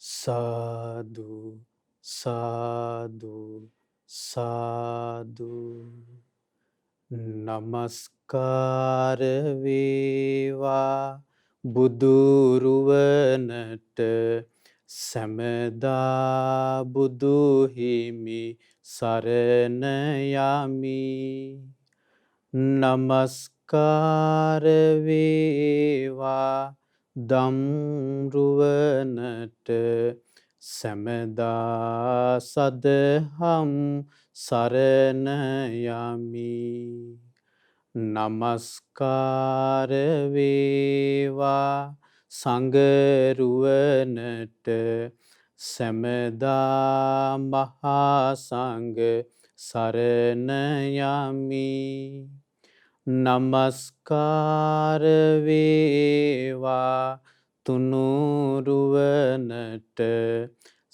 සාදු සාදු සාදු නමස්කාර වේවා බුදුරුවනට සැමදා බුදු හිමි සරණ යමි. නමස්කාර වේවා දම්රුවනට සැමදා සදහම් සරණ යමි. නමස්කාර වේවා සංඝරුවනට සැමදා මහා සංඝ සරණ යමි. නමස්කාර වේවා තුනුරුවනට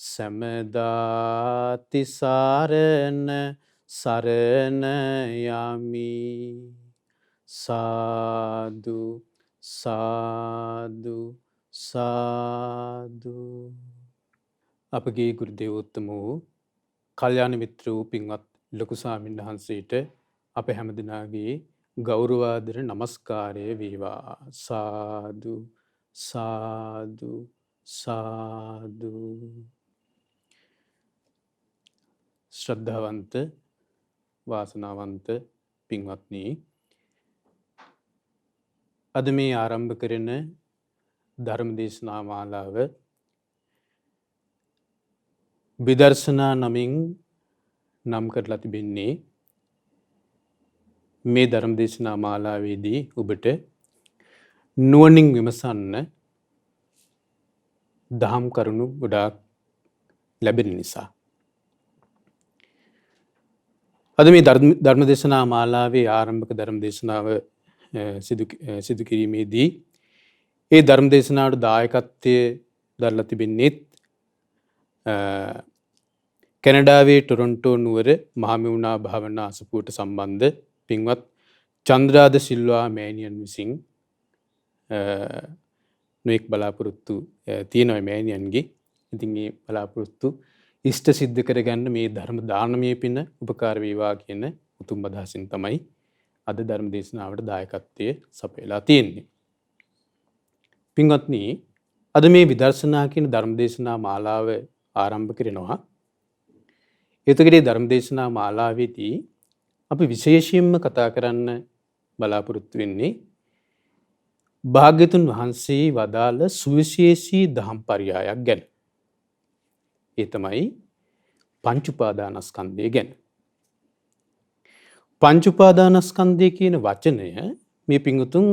සැමදා තිසරණ සරණ යමි. සාදු සාදු සාදු. අපගේ ගුරු දේවෝත්තම වූ කල්යාණ මිත්‍ර වූ පින්වත් ලොකු ස්වාමීන් වහන්සේට අප හැමදිනාගේ ගෞරවාදර නමස්කාරය වේවා. සාදු සාදු සාදු. ශ්‍රද්ධාවන්ත වාසනාවන්ත පින්වත්නි, අද මේ ආරම්භ කරන ධර්ම දේශනා මාලාව විදර්ශනා නමින් නම් කරලා තිබෙන්නේ. මේ ධර්ම දේශනා මාලාවේදී ඔබට නුවණින් විමසන්න දහම් කරුණු ගොඩාක් ලැබෙන නිසා. අද මේ ධර්ම දේශනා මාලාවේ ආරම්භක ධර්ම දේශනාව සිදු කිරීමේදී ඒ ධර්ම දේශනාවට දායකත්වය දරලා තිබෙන්නේ කැනඩාවේ ටොරොන්ටෝ නුවර මහමෙවුනා භාවනා අසපුවට සම්බන්ධ පින්වත් චන්ද්‍රාද සිල්වා මෑණියන් විසින් නොඑක් බලාපොරොත්තු තියෙනවා මෑණියන්ගේ. ඉතින් මේ බලාපොරොත්තු ඉෂ්ට සිද්ධ කරගන්න මේ ධර්ම දානමය පින උපකාර වේවා කියන උතුම් අදහසින් තමයි අද ධර්ම දේශනාවට දායකත්වයේ සපයලා තියෙන්නේ. පින්වත්නි, අද මේ විදර්ශනා කියන ධර්ම දේශනා මාලාව ආරම්භ කරනවා. එතකොට ධර්ම දේශනා මාලාවේදී අපි විශේෂයෙන්ම කතා කරන්න බලාපොරොත්තු වෙන්නේ භාග්‍යතුන් වහන්සේ වදාළ සුවිශේෂී දහම් පරයයක් ගැන. ඒ තමයි පංච උපාදානස්කන්ධය ගැන. පංච උපාදානස්කන්ධය කියන වචනය මේ පිංගුතුන්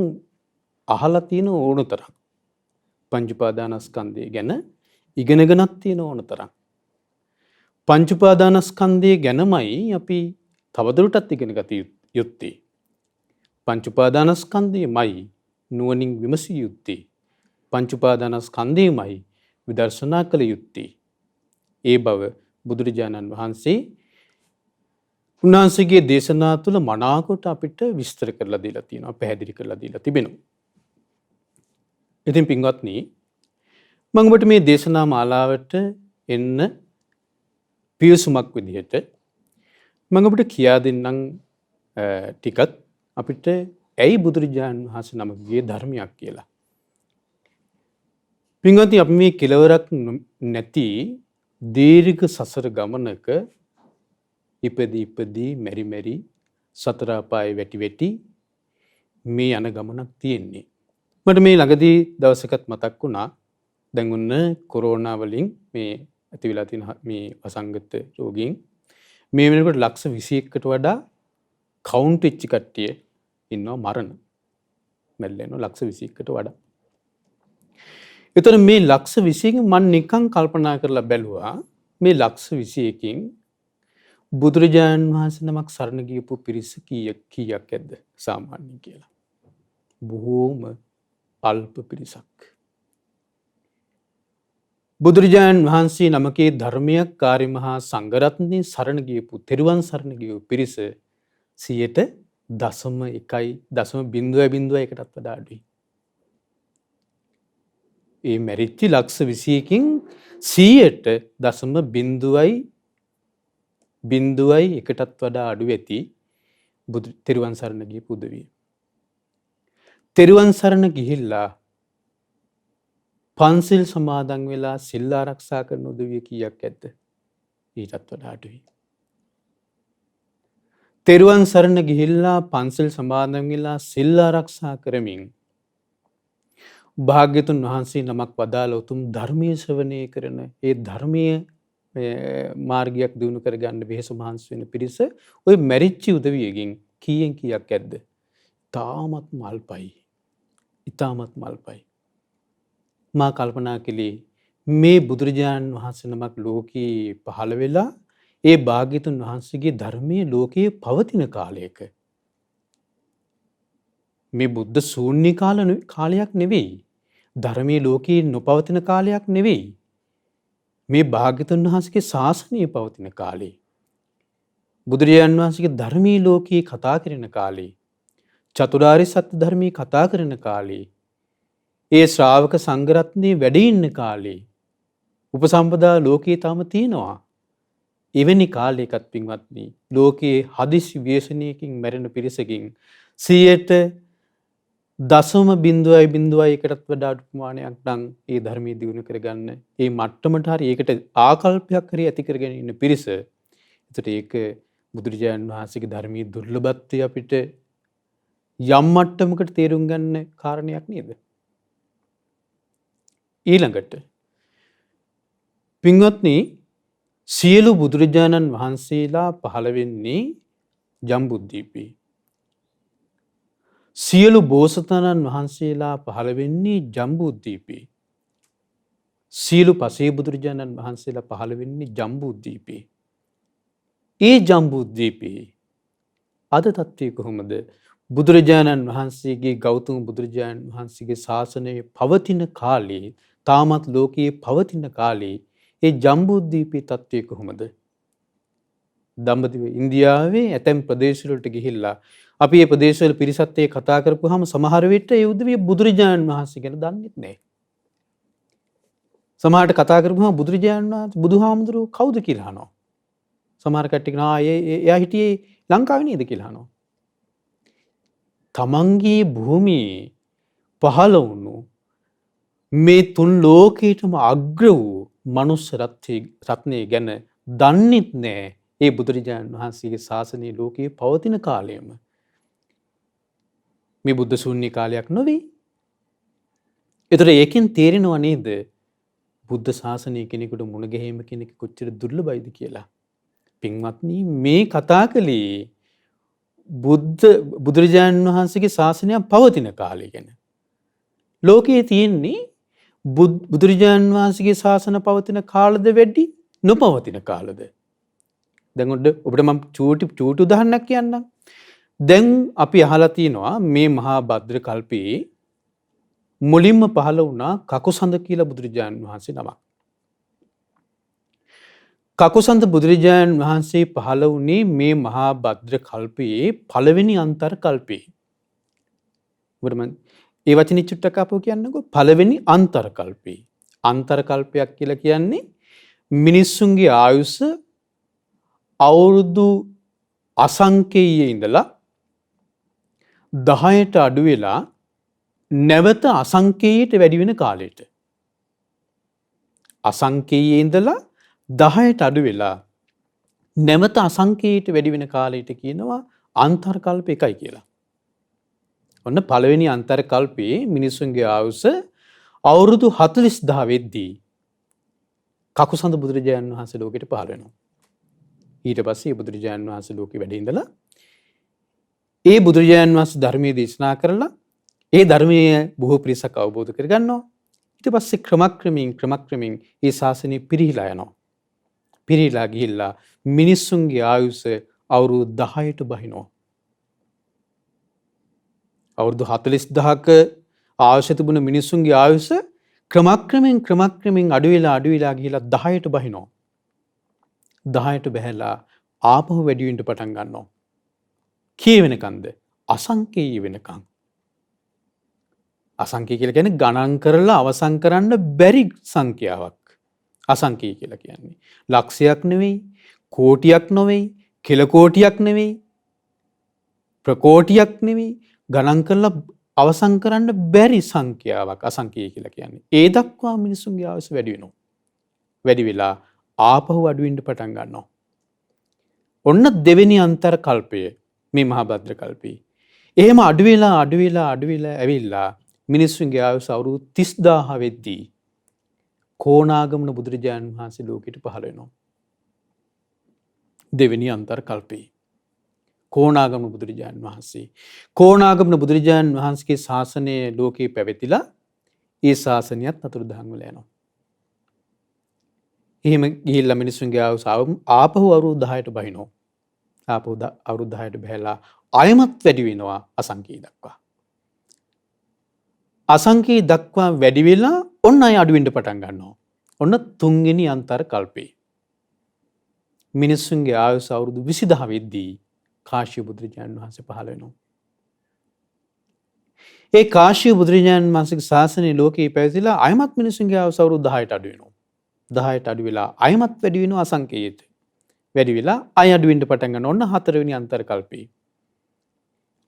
අහලා තියෙන ඕන තරම්. පංච උපාදානස්කන්ධය ගැන ඉගෙනගෙනත් තියෙන ඕන තරම්. පංච උපාදානස්කන්ධය ගැනමයි අපි තවදුරටත් ඉගෙන ගත යුත්තේ. පංච උපාදානස්කන්ධයමයි නුවණින් විමසිය යුත්තේ. පංච උපාදානස්කන්ධයමයි විදර්ශනා කළ යුත්තේ. ඒ බව බුදුරජාණන් වහන්සේ උන්වහන්සේගේ දේශනා තුළ මනාකොට අපිට විස්තර කරලා දීලා තියෙනවා, පැහැදිලි කරලා දීලා තිබෙනවා. ඉතින් පින්වත්නි, මම ඔබට මේ දේශනා මාලාවට එන්න පියසුමක් විදිහට මම ඔබට කියා දෙන්නම් ටිකක් අපිට ඇයි බුදුරජාණන් වහන්සේ නමකගේ ධර්මයක් කියලා. පින්වත්නි, අපි මේ කෙලවරක් නැති දීර්ඝ සසර ගමනක ඉපදී මෙරි මෙරි සතර අපායේ වැටි වැටි මේ යන ගමනක් තියෙන්නේ. මට මේ ළඟදී දවසකත් මතක් වුණා, දැන් ඔන්න කොරෝනා වලින් මේ ඇති වෙලා තියෙන මේ වසංගත රෝගීන් මේ වෙනකොට ලක්ෂ 21කට වඩා කවුන්ට් වෙච්ච කට්ටිය ඉන්නවා මරණ. මැරෙලා ඉන්නවා ලක්ෂ 21කට වඩා. ඒතර මේ ලක්ෂ 21කින් මම නිකන් කල්පනා කරලා බැලුවා, මේ ලක්ෂ 21කින් බුදුරජාණන් වහන්සේ නමක් සරණ ගියපු පිරිස කීයක් ඇද්ද සාමාන්‍යයෙන් කියලා? බොහෝම අල්ප පිරිසක්. බුදුරජාණන් වහන්සේ නමකේ ධර්මයක් කාර්ය මහා සංඝරත්නයේ සරණ ගියපු, තෙරුවන් සරණ ගියපු පිරිස 0.1%ටත් වඩා අඩුයි. ඒ මැරිච්චි ලක්ෂ 21කින් 100ට දශම බිඳුවයි එකටත් වඩා අඩු ඇති තෙරුවන් සරණ ගිය පුදවිය. තෙරුවන් සරණ ගිහිල්ලා පන්සිල් සමාදන් වෙලා සිල් ආරක්ෂා කරන උදවිය කීයක් ඇද්ද? ඊටත් වඩා අඩුයි. තෙරුවන් සරණ ගිහිල්ලා පන්සිල් සමාදන් වෙලා සිල් ආරක්ෂා කරමින් භාග්‍යතුන් වහන්සේ නමක් වදාළ උතුම් ධර්මයේ ශ්‍රවණය කරන ඒ ධර්මයේ මාර්ගයක් දිනු කරගන්න වෙහෙස මහන්සි වෙන පිරිස ওই මැරිච්ච උදවියකින් කීයෙන් කීයක් ඇද්ද? තාමත් මල්පයි. ඊටමත් මල්පයි. මා කල්පනා කළේ මේ බුදුරජාණන් වහන්සේ නමක් ලෝකේ පහළ වෙලා ඒ භාග්‍යතුන් වහන්සේගේ ධර්මයේ ලෝකයේ පවතින කාලයක මේ බුද්ධ ශූන්‍ය කාලයක් නෙවෙයි. ධර්මයේ ලෝකේ නොපවතින කාලයක් නෙවෙයි. මේ භාග්‍යතුන් වහන්සේගේ ශාසනය පවතින කාලේ. බුදුරජාණන් වහන්සේගේ ධර්මයේ ලෝකේ කතා කරන කාලේ. චතුරාර්ය සත්‍ය ධර්මයේ කතා කරන කාලේ. ඒ ශ්‍රාවක සංඝරත්නයේ වැඩ ඉන්න කාලේ. උපසම්පදා ලෝකේ තාම තියෙනවා. එවැනි කාලයකත් පින්වත්නි ලෝකයේ හදිසි ව්‍යසනයකින් මැරෙන පිරිසකින් 0.001ටත් වඩා අඩු ප්‍රමාණයක් නම් ඒ ධර්මයේ දියුණු කරගන්න ඒ මට්ටමට හරි ඒකට ආකල්පයක් හරි ඇති කරගෙන ඉන්න පිරිස. ඒකට ඒක බුදුරජාණන් වහන්සේගේ ධර්මයේ දුර්ලභත්වය අපිට යම් මට්ටමකට තේරුම් ගන්න කාරණයක් නේද? ඊළඟට පින්වත්නි සියලු බුදුරජාණන් වහන්සේලා පහළ වෙන්නේ ජම්බුද්දීපේ. සියලු බෝසතාණන් වහන්සේලා පහළ වෙන්නේ ජම්බුද්දීපේ. සියලු පසේ බුදුරජාණන් වහන්සේලා පහළ වෙන්නේ ජම්බුද්දීපේ. ඒ ජම්බුද්දීපේ අද තත්ත්වය කොහොමද? බුදුරජාණන් වහන්සේගේ ගෞතම බුදුරජාණන් වහන්සේගේ ශාසනය පවතින කාලේ තාමත් ලෝකයේ පවතින කාලේ ඒ ජම්බුද්දීපේ තත්ත්වය කොහොමද? දඹදිව ඉන්දියාවේ ඇතැම් ප්‍රදේශවලට ගිහිල්ලා අපි මේ ප්‍රදේශවල පිරිසත් එක්ක කතා කරපුවාම සමහර විට ඒ උදවිය බුදුරජාණන් වහන්සේ ගැන දන්නෙත් නැහැ. සමහරට කතා කරපුවාම බුදුරජාණන් වහන්සේ බුදුහාමුදුරුවෝ කවුද කියලා අහනවා. සමහර කට්ටිය කියනවා එයා හිටියේ ලංකාවේ නේද කියලා අහනවා. තමන්ගේ භූමියේ පහළ වුණු මේ තුන් ලෝකයටම අග්‍ර වූ මනුස්ස රත්නය ගැන දන්නෙත් නෑ ඒ බුදුරජාණන් වහන්සේගේ ශාසනය ලෝකයේ පවතින කාලයම. මේ බුද්ධ ශූන්‍ය කාලයක් නොවේ. ඒතර ඒකෙන් තේරෙනව නේද බුද්ධ ශාසනය කෙනෙකුට මුණ ගැහිම කෙනෙක් කොච්චර දුර්ලභයිද කියලා. පින්වත්නි මේ කතා කළේ බුදුරජාණන් වහන්සේගේ ශාසනය පවතින කාලය ගැන. ලෝකයේ තියෙන්නේ බුදුරජාණන් වහන්සේගේ ශාසන පවතින කාලද වැඩි නොපවතින කාලද? දැන් ඔබට මම චූටි උදාහරණයක් කියන්නම්. දැන් අපි අහලා තියෙනවා මේ මහා භද්‍ර කල්පයේ මුලින්ම පහළ වුණා කකුසඳ කියලා බුදුරජාණන් වහන්සේ නමක්. කකුසඳ බුදුරජාණන් වහන්සේ පහළ වුණේ මේ මහා භද්‍ර කල්පයේ පළවෙනි අන්තර් කල්පයේ. ඔබට මම ඒ වචනේ චුට්ටක් අපෝ කියන්නකෝ. පළවෙනි අන්තර් කල්පේ. අන්තර් කල්පයක් කියලා කියන්නේ මිනිස්සුන්ගේ ආයුෂ අවුරුදු අසංකේයයේ ඉඳලා 10ට අඩු වෙලා නැවත අසංකේයයට වැඩි වෙන කාලයට. අසංකේයයේ ඉඳලා 10ට අඩු වෙලා නැවත අසංකේයයට වැඩි වෙන කාලයට කියනවා අන්තර් කල්ප එකයි කියලා. ඔන්න පළවෙනි අන්තර් කල්පයේ මිනිසුන්ගේ ආයුෂ අවුරුදු 40000 වෙද්දී කකුසඳ බුදුරජාණන් වහන්සේ ලෝකෙට පහළ වෙනවා. ඊට පස්සේ බුදුරජාණන් වහන්සේ ලෝකෙ වැඩ ඉඳලා ඒ බුදුරජාණන් වහන්සේ ධර්මයේ දේශනා කරලා ඒ ධර්මයේ බොහෝ පිරිසක් අවබෝධ කරගන්නවා. ඊට පස්සේ ක්‍රමක්‍රමයෙන් ඒ ශාසනය පිරිහිලා යනවා. පිරිහිලා ගිහිල්ලා මිනිසුන්ගේ ආයුෂ අවුරුදු 10ට බහිනවා. අවුරුදු 40000ක ආයුෂ තිබුණ මිනිසුන්ගේ ආයුෂ ක්‍රමක්‍රමයෙන් අඩු වෙලා ගිහිලා 10ට බහිනවා. 10ට බහැලා ආපහු වැඩි වෙන්න පටන් ගන්නවා. කී වෙනකන්ද? අසංකේය වෙනකන්. අසංඛ්‍ය කියලා කියන්නේ ගණන් කරලා අවසන් කරන්න බැරි සංඛ්‍යාවක්. අසංඛ්‍ය කියලා කියන්නේ. ලක්ෂයක් නෙවෙයි, කෝටියක් නෙවෙයි, කෙල කෝටියක් නෙවෙයි, ප්‍රකෝටියක් නෙවෙයි, ගණන් කරලා අවසන් කරන්න බැරි සංඛ්‍යාවක් අසංඛ්‍ය කියලා කියන්නේ. ඒ දක්වා මිනිසුන්ගේ ආයුෂ වැඩි වෙනවා. වැඩි වෙලා ආපහු අඩු වෙන්න පටන් ගන්නවා. ඔන්න දෙවෙනි අන්තර කල්පය මේ මහා භද්‍ර කල්පේ. එහෙම අඩු වෙලා ඇවිල්ලා මිනිස්සුන්ගේ ආයුෂ අවුරුදු 30000 වෙද්දී කොණාගමන බුදුරජාණන් වහන්සේ ලෝකෙට පහළ වෙනවා. දෙවෙනි අන්තර කල්පේ. කොණාගමන බුදුරජාණන් වහන්සේ. කොණාගමන බුදුරජාණන් වහන්සේගේ ශාසනය ලෝකේ පැවතිලා ඒ ශාසනයත් අතුරුදහන් වෙලා යනවා. එහෙම ගිහිල්ලා මිනිස්සුන්ගේ ආයුෂ ආපහු අවුරුදු 10ට බහිනවා. ආපහු අවුරුදු 10ට බහැලා ආයමත් වැඩි වෙනවා අසංඛ්‍ය දක්වා. අසංඛ්‍ය දක්වා වැඩි වෙලා ඔන්න අය අඩු වෙන්න පටන් ගන්නවා. ඔන්න තුන්වෙනි අන්තර කල්පේ. මිනිස්සුන්ගේ ආයුෂ අවුරුදු 20000 වෙද්දී කාශ්‍යප බුදුරජාණන් වහන්සේ පහළ වෙනවා. ඒ කාශ්‍යප බුදුරජාණන් වහන්සේගේ ශාසනය ලෝකේ පැවතිලා ආයමත් මිනිස්සුන්ගේ ආයුෂ අවුරුදු 10ට අඩු වෙනවා. 10ට අඩු වෙලා ආයමත් වැඩි වෙනවා අසංඛ්‍යයට. වැඩි වෙලා අය අඩු වෙන්න පටන් ගන්න ඔන්න හතරවෙනි අන්තර කල්පේ.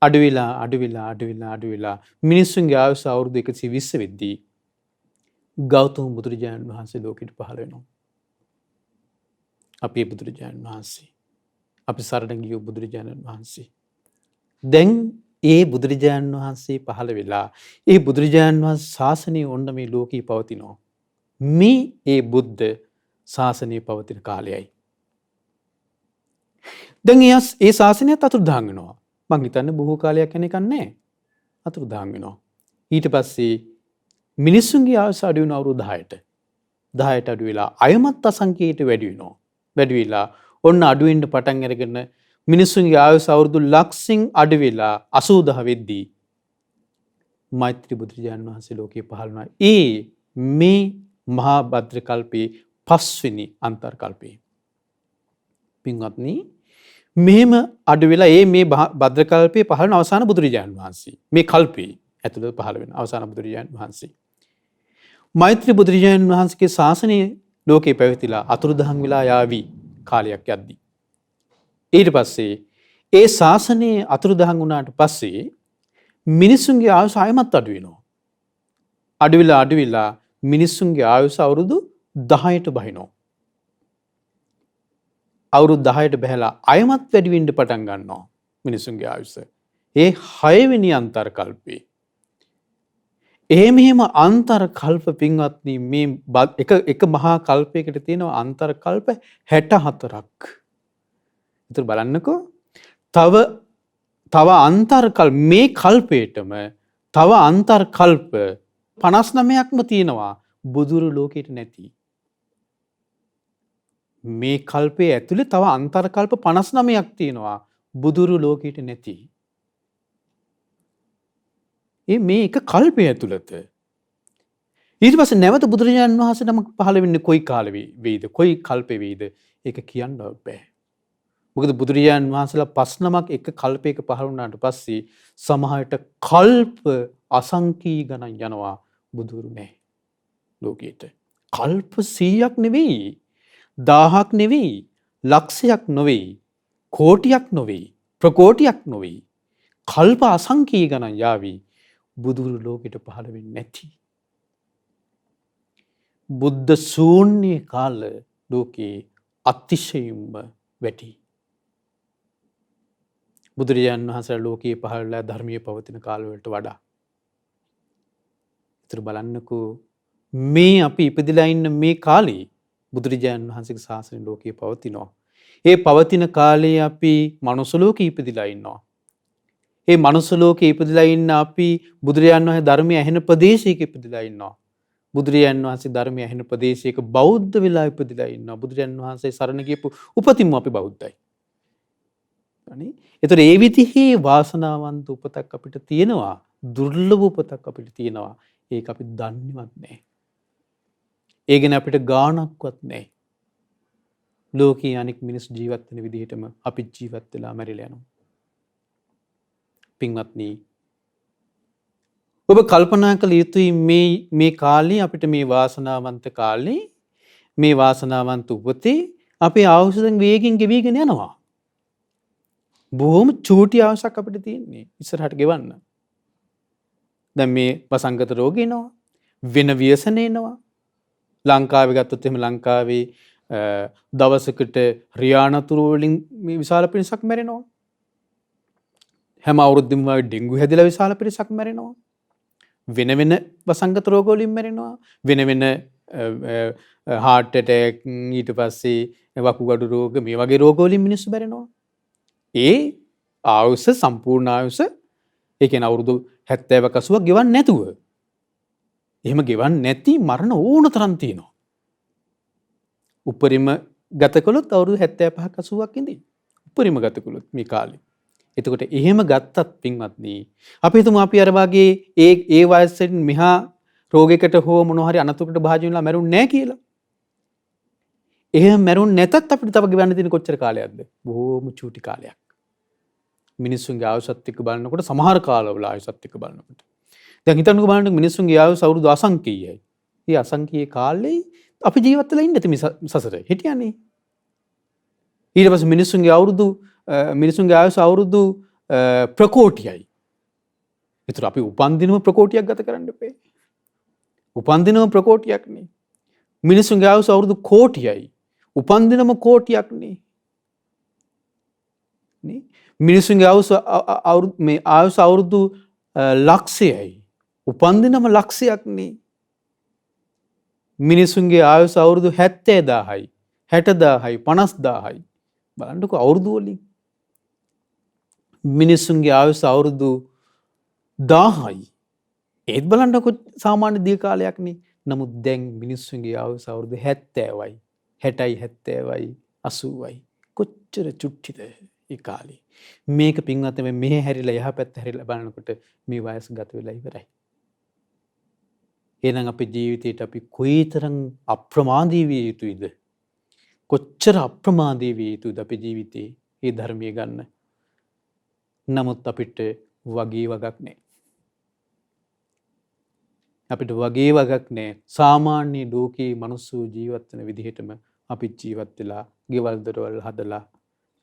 අඩු වෙලා මිනිස්සුන්ගේ ආයුෂ අවුරුදු 120 වෙද්දී ගෞතම බුදුරජාණන් වහන්සේ ලෝකෙට පහළ වෙනවා. අපේ බුදුරජාණන් වහන්සේ. අපි සරණ ගිය බුදුරජාණන් වහන්සේ. දැන් ඒ බුදුරජාණන් වහන්සේ පහළ වෙලා ඒ බුදුරජාණන් වහන්සේ ශාසනය ඔන්න මේ ලෝකේ පවතිනවා. මේ ඒ බුද්ධ ශාසනය පවතින කාලයයි. දැන් ඒ ශාසනයත් අතුරුදහන් වෙනවා. මං හිතන්නේ බොහෝ කාලයක් යන එකක් නැහැ. අතුරුදහන් වෙනවා. ඊට පස්සේ මිනිස්සුන්ගේ ආයුෂ අඩු වෙන අවුරුදු 10ට. 10ට අඩු වෙලා අයමත් අසංඛ්‍යයට වැඩි වෙනවා. වැඩි වෙලා ඔන්න අඩු වෙන්න පටන් අරගෙන මිනිස්සුන්ගේ ආයුෂ අවුරුදු ලක්ෂෙන් අඩු වෙලා 80000 වෙද්දී මෛත්‍රී බුදුරජාණන් වහන්සේ ලෝකේ පහළ වුණා. මේ මහා භද්‍ර කල්පේ පස්වෙනි අන්තර කල්පේ. පින්වත්නි මෙහෙම අඩු වෙලා මේ භද්‍ර කල්පේ පහළ වෙන අවසාන බුදුරජාණන් වහන්සේ. මේ කල්පේ ඇතුළත පහළ වෙන අවසාන බුදුරජාණන් වහන්සේ. මෛත්‍රී බුදුරජාණන් වහන්සේගේ ශාසනය ලෝකේ පැවතිලා අතුරුදහන් වෙලා යාවි කාලයක් යද්දී. ඊට පස්සේ ඒ ශාසනය අතුරුදහන් වුණාට පස්සේ මිනිසුන්ගේ ආයුෂ ආයමත් අඩු වෙනවා. අඩු වෙලා මිනිසුන්ගේ ආයුෂ අවුරුදු 10ට බහිනවා. අවුරුදු 10ට බහැලා අයමත් වැඩි වෙන්න පටන් ගන්නවා මිනිසුන්ගේ ආයුෂ. ඒ 6 වෙනි අන්තර කල්පේ. එහෙම අන්තර කල්ප පින්වත්නි මේ එක මහා කල්පයකට තියෙනවා අන්තර කල්ප 64ක්. ඒතර බලන්නකෝ තව අන්තර කල්ප මේ කල්පේටම තව අන්තර කල්ප 59ක්ම තියෙනවා බුදුරු ලෝකෙට නැති. මේ කල්පයේ ඇතුලේ තව අන්තර කල්ප 59ක් තියෙනවා බුදුරු ලෝකෙට නැති. මේ එක කල්පය ඇතුළත. ඊට පස්සේ නැවත බුදුරජාණන් වහන්සේ නමක් පහළ වෙන්නේ කොයි කාලෙ වෙයිද? කොයි කල්පෙ වෙයිද? ඒක කියන්න බෑ. මොකද බුදුරජාණන් වහන්සේලා 5 නමක් එක කල්පයක පහළ වුණාට පස්සේ සමහරට කල්ප අසංඛී ගණන් යනවා බුදුරු නැහැ ලෝකෙට. කල්ප 100ක් නෙවෙයි, 1000ක් නෙවෙයි, ලක්ෂයක් නෙවෙයි, කෝටියක් නෙවෙයි, ප්‍රකෝටියක් නෙවෙයි. කල්ප අසංඛී ගණන් යාවි බුදුරු ලෝකෙට පහළ වෙන්නේ නැති. බුද්ධ ශූන්‍ය කාල ලෝකේ අතිශයින්ම වැඩි. බුදුරජාණන් වහන්සේ ලෝකයේ පහළලා ධර්මයේ පවතින කාලවලට වඩා. ඒතර බලන්නකෝ මේ අපි ඉපදිලා ඉන්න මේ කාලේ බුදුරජාණන් වහන්සේගේ ශාසනය ලෝකයේ පවතිනවා. ඒ පවතින කාලේ අපි මනුස්ස ලෝකේ ඉපදිලා ඉන්නවා. ඒ මනුස්ස ලෝකේ ඉපදිලා ඉන්න අපි බුදුරජාණන් වහන්සේ ධර්මය ඇහෙන ප්‍රදේශයක ඉපදිලා ඉන්නවා. බුදුරජාණන් වහන්සේ ධර්මය ඇහෙන ප්‍රදේශයක බෞද්ධ වෙලා ඉපදිලා ඉන්නවා. බුදුරජාණන් වහන්සේ සරණ ගියපු උපතින්ම අපි බෞද්ධයි. අනේ ඒතර ඒ විදිහේ වාසනාවන්ත උපතක් අපිට තියෙනවා. දුර්ලභ උපතක් අපිට තියෙනවා. ඒක අපි දන්නේවත් නැහැ. ඒ ගැන අපිට ගාණක්වත් නැහැ. ලෝකයේ අනෙක් මිනිස් ජීවත් වෙන විදිහටම අපි ජීවත් වෙලා මැරිලා යනවා. පින්වත්නි ඔබ කල්පනා කළ යුතුයි මේ කාලේ අපිට මේ වාසනාවන්ත කාලේ මේ වාසනාවන්ත උපතේ අපේ ආයුෂ දැන් වේගෙන් ගෙවිගෙන යනවා. බොහොම චූටි ආයුෂක් අපිට තියෙන්නේ ඉස්සරහට ගෙවන්න. දැන් මේ වසංගත රෝග එනවා. වෙන ව්‍යසන එනවා. ලංකාවේ ගත්තොත් එහෙම ලංකාවේ දවසකට රියානතුරු වලින් මේ විශාල පිරිසක් මැරෙනවා. හැම අවුරුද්දෙම වගේ ඩෙන්ගු හැදිලා විශාල පිරිසක් මැරෙනවා. වෙන වෙන වසංගත රෝග වලින් මැරෙනවා. වෙන වෙන heart attack ඊට පස්සේ වකුගඩු රෝග මේ වගේ රෝග වලින් මිනිස්සු මැරෙනවා. ඒ ආයුෂ සම්පූර්ණ ආයුෂ ඒ කියන්නේ අවුරුදු 70ක 80ක් ගෙවන්නේ නැතුව. එහෙම ගෙවන්නේ නැති මරණ ඕන තරම් තියෙනවා. උපරිම ගත කළොත් අවුරුදු 75ක 80ක් ඉඳී. උපරිම ගත කළොත් මේ කාලේ. එතකොට එහෙම ගත්තත් පින්වත්නි අපි හිතමු අපි අර වගේ ඒ වයසෙන් මෙහා රෝගයකට හෝ මොනවා හරි අනතුරකට භාජනය වෙලා මැරුන්නේ නැහැ කියලා. එහෙම මැරුන්නේ නැතත් අපිට තව ගෙවන්න තියෙන කොච්චර කාලයක්ද? බොහොම චූටි කාලයක්. මිනිස්සුන්ගේ ආයුෂත් එක්ක බලනකොට සමහර කාලවල ආයුෂත් එක්ක බලනකොට දැන් හිතන්නකෝ බලන්න මිනිස්සුන්ගේ ආයුෂ අවුරුදු අසංකීයයි. මේ අසංකීය කාලේ අපි ජීවත් වෙලා ඉන්නේ මේ සසරේ. හිටියනේ. ඊට පස්සේ මිනිස්සුන්ගේ ආයුෂ අවුරුදු ප්‍රකෝටියයි. ඒතර අපි උපන් දිනම ප්‍රකෝටියක් ගත කරන්න එපේ. උපන් දිනම ප්‍රකෝටියක් නේ. මිනිස්සුන්ගේ ආයුෂ අවුරුදු කෝටියයි. උපන් දිනම කෝටියක් නේ. නේ? මිනිස්සුන්ගේ ආයුෂ අවුරුදු ලක්ෂයයි. උපන් දිනම ලක්ෂයක් නේ. මිනිස්සුන්ගේ ආයුෂ අවුරුදු 70000යි 60000යි 50000යි. බලන්නකෝ අවුරුදු වලින්. මිනිස්සුන්ගේ ආයුෂ අවුරුදු 1000යි. ඒත් බලන්නකෝ සාමාන්‍ය දී කාලයක් නේ. නමුත් දැන් මිනිස්සුන්ගේ ආයුෂ අවුරුදු 70යි 60යි 70යි 80යි. කොච්චර චුට්ටිද ඒ කාලේ. මේක පින්වත් මේ මෙහෙ හැරිලා යහ පැත්ත හැරිලා බලනකොට මේ වයස ගත වෙලා ඉවරයි. එහෙනම් අපේ ජීවිතේට අපි කොයිතරම් අප්‍රමාදී විය යුතුයිද? කොච්චර අප්‍රමාදී විය යුතුයිද අපේ ජීවිතේ මේ ධර්මයේ ගන්න. නමුත් අපිට වගේ වගක් නැහැ. අපිට වගේ වගක් නැහැ. සාමාන්‍ය ලෝකේ මිනිස්සු ජීවත් වෙන විදිහටම අපි ජීවත් වෙලා, ගෙවල් දොරවල් හදලා,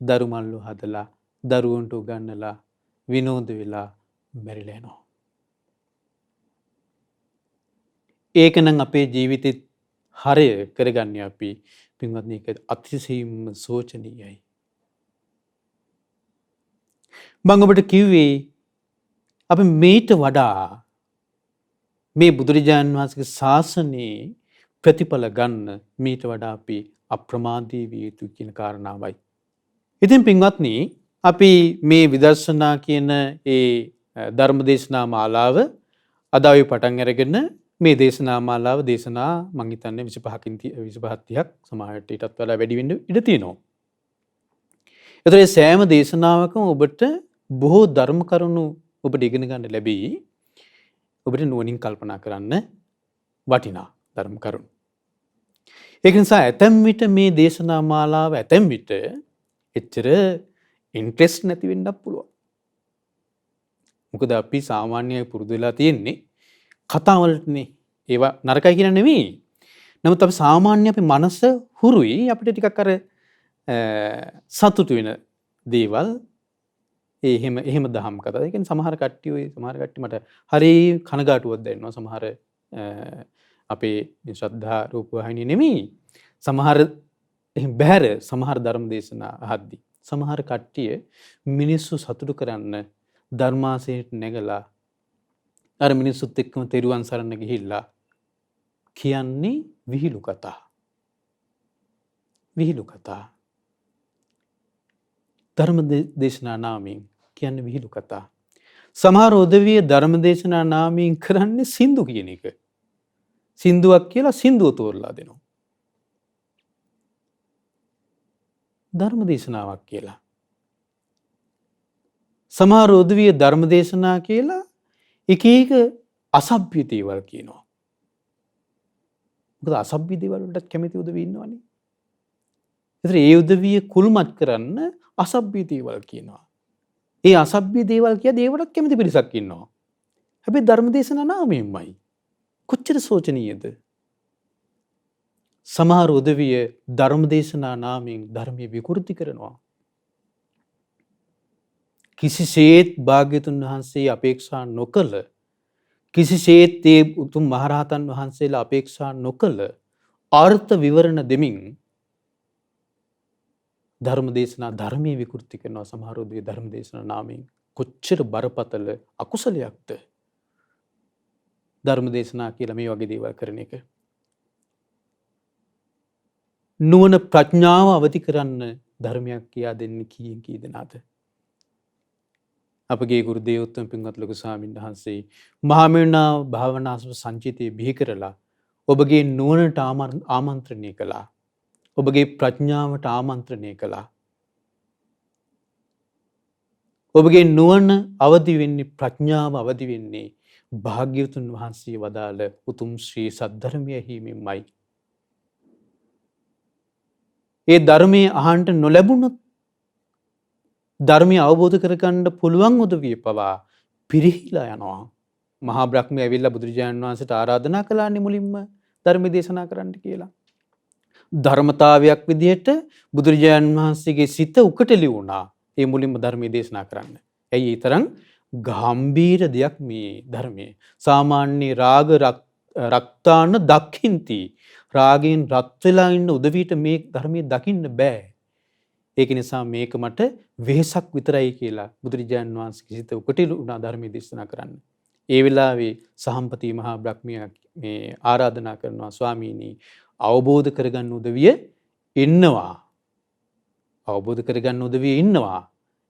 දරුමල්ලු හදලා, දරුවන්ට උගන්නලා, විනෝද වෙලා මැරිලා යනවා. ඒක නම් අපේ ජීවිතෙත් හරය කරගන්නේ අපි පින්වත්නි ඒක අතිශයින්ම සෝචනීයයි. මම ඔබට කිව්වේ අපි මේට වඩා මේ බුදුරජාණන් වහන්සේගේ ශාසනයේ ප්‍රතිඵල ගන්න මේට වඩා අපි අප්‍රමාදී විය යුතු කියන කාරණාවයි. ඉතින් පින්වත්නි අපි මේ විදර්ශනා කියන ඒ ධර්මදේශනා මාලාව අද අපි පටන් අරගෙන මේ දේශනා මාලාව දේශනා මං හිතන්නේ 25කින් 25 30ක් සමහරට ඊටත් වඩා වැඩි වෙන්න ඉඩ තියෙනවා. ඒතර මේ සෑම දේශනාවකම ඔබට බොහෝ ධර්ම කරුණු ඔබට ඉගෙන ගන්න ලැබී ඔබට නුවණින් කල්පනා කරන්න වටිනා ධර්ම කරුණු. ඒක නිසා ඇතැම් විට මේ දේශනා මාලාව ඇතැම් විට එච්චර ඉන්ට්‍රෙස්ට් නැති වෙන්නත් පුළුවන්. මොකද අපි සාමාන්‍යයෙන් පුරුදු වෙලා තියෙන්නේ කතාවලටනේ. ඒවා නරකයි කියන නෙමෙයි. නමුත් අපි සාමාන්‍ය අපේ මනස හුරුයි අපිට ටිකක් අර සතුටු වෙන දේවල් එහෙම දහම් කතා. ඒ කියන්නේ සමහර කට්ටිය මට හරි කනගාටුවක් දැනෙනවා. සමහර අපේ ශ්‍රද්ධා රූපවාහිනිය නෙමෙයි. සමහර බැහැර සමහර ධර්ම දේශනා අහද්දී සමහර කට්ටිය මිනිස්සු සතුටු කරන්න ධර්මාසයට නැගලා අර මිනිස්සුත් එක්කම තෙරුවන් සරණ ගිහිල්ලා කියන්නේ විහිළු කතා. විහිළු කතා. ධර්ම දේශනා නාමයෙන් කියන්නේ විහිළු කතා. සමහර උදවිය ධර්ම දේශනා නාමයෙන් කරන්නේ සින්දු කියන එක. සින්දුවක් කියලා සින්දුව තෝරලා දෙනවා. ධර්ම දේශනාවක් කියලා. සමහර උදවිය ධර්ම දේශනා කියලා එක එක අසභ්‍ය දේවල් කියනවා. මොකද අසභ්‍ය දේවල් වලට කැමති උදවිය ඉන්නවනේ. ඒතර ඒ උදවිය කුල්මත් කරන්න අසභ්‍ය දේවල් කියනවා. ඒ අසභ්‍ය දේවල් කිය දේවලට කැමති පිරිසක් ඉන්නවා. හැබැයි ධර්ම දේශනා නාමයෙන්මයි. කොච්චර සෝචනීයද? සමහර උදවිය ධර්ම දේශනා නාමයෙන් ධර්මයේ විකෘති කරනවා. කිසිසේත් භාග්‍යතුන් වහන්සේ අපේක්ෂා නොකළ, කිසිසේත් ඒ උතුම් මහරහතන් වහන්සේලා අපේක්ෂා නොකළ අර්ථ විවරණ දෙමින් ධර්ම දේශනා ධර්මයේ විකෘති කරනවා. සමහර උදවිය ධර්ම දේශනා නාමයෙන්. කොච්චර බරපතල අකුසලයක්ද ධර්ම දේශනා කියලා මේ වගේ දේවල් කරන එක. නුවණ ප්‍රඥාව අවදි කරන්න ධර්මයක් කියා දෙන්නේ කීයෙන් කී දෙනාද? අපගේ ගුරු දේවෝත්තම පින්වත් ලොකු ස්වාමීන් වහන්සේ මහා මෙවුනා භාවනා සංචිතය බිහි කරලා ඔබගේ නුවණට ආමන්ත්‍රණය කළා. ඔබගේ ප්‍රඥාවට ආමන්ත්‍රණය කළා. ඔබගේ නුවණ අවදි වෙන්නේ, ප්‍රඥාව අවදි වෙන්නේ භාග්‍යවතුන් වහන්සේ වදාළ උතුම් ශ්‍රී සද්ධර්මය හිමින්මයි. ඒ ධර්මයේ අහන්ට නොලැබුණොත්, ධර්මය අවබෝධ කරගන්න පුළුවන් උදවිය පවා පිරිහිලා යනවා. මහා බ්‍රහ්මයා ඇවිල්ලා බුදුරජාණන් වහන්සේට ආරාධනා කළානේ මුලින්ම ධර්ම දේශනා කරන්න කියලා. ධර්මතාවයක් විදිහට බුදුරජාණන් වහන්සේගේ සිත උකටලි වුණා ඒ මුලින්ම ධර්මයේ දේශනා කරන්න. ඇයි ඒ තරම් ගාම්භීර දෙයක් මේ ධර්මයේ. සාමාන්‍ය රාග රක්තාන දක්ඛින්ති. රාගයෙන් රත් වෙලා ඉන්න උදවියට මේ ධර්මයේ දකින්න බෑ. ඒක නිසා මේක මට වෙහසක් විතරයි කියලා බුදුරජාණන් වහන්සේගේ සිත උකටලි වුණා ධර්මයේ දේශනා කරන්න. ඒ වෙලාවේ සහම්පති මහා බ්‍රහ්මයා මේ ආරාධනා කරනවා, ස්වාමීනි අවබෝධ කරගන්න උදවිය ඉන්නවා. අවබෝධ කරගන්න උදවිය ඉන්නවා.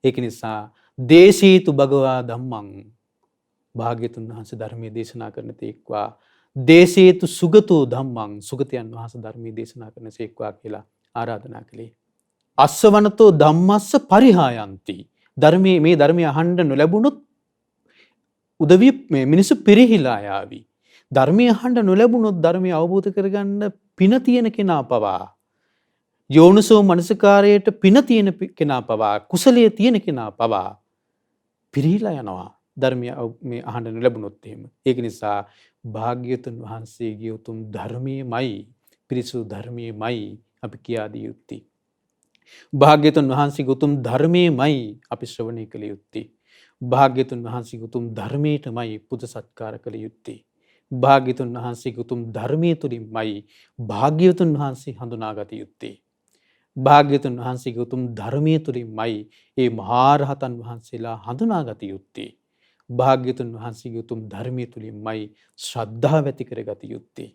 ඒක නිසා දේශීතු භගවා ධම්මං, භාග්‍යතුන් වහන්සේ ධර්මයේ දේශනා කරන තේක්වා දේශීතු සුගතෝ ධම්මං, සුගතයන් වහන්සේ ධර්මයේ දේශනා කරන තේක්වා කියලා ආරාධනා කළේ. අස්සවනතෝ ධම්මස්ස පරිහායන්ති. ධර්මයේ මේ ධර්මය අහන්න නොලැබුණොත් උදවිය මේ මිනිස්සු පිරිහිලා යාවි. ධර්මය අහන්න නොලැබුණොත් ධර්මය අවබෝධ කරගන්න පින තියෙන කෙනා පවා, යෝනිසෝ මනසිකාරයට පින තියෙන කෙනා පවා, කුසලයේ තියෙන කෙනා පවා පිරිහිලා යනවා ධර්මය මේ අහන්න නොලැබුණොත් එහෙම. ඒක නිසා භාග්‍යවතුන් වහන්සේගේ උතුම් ධර්මයේමයි, පිරිසුදු ධර්මයේමයි අපි කියා දිය යුත්තේ. භාග්‍යවතුන් වහන්සේගේ උතුම් ධර්මයේමයි අපි ශ්‍රවණය කළ යුත්තේ. භාග්‍යවතුන් වහන්සේගේ උතුම් ධර්මයටමයි පුද සත්කාර කළ යුත්තේ. භාග්‍යවතුන් වහන්සේගේ උතුම් ධර්මයේ තුලින්මයි භාග්‍යවතුන් වහන්සේ හඳුනාගත යුත්තේ. භාග්‍යවතුන් වහන්සේගේ උතුම් ධර්මයේ තුලින්මයි ඒ මහා රහතන් වහන්සේලා හඳුනාගත යුත්තේ. භාග්‍යවතුන් වහන්සේගේ උතුම් ධර්මයේ තුලින්මයි ශ්‍රද්ධාව ඇති කරගත යුත්තේ.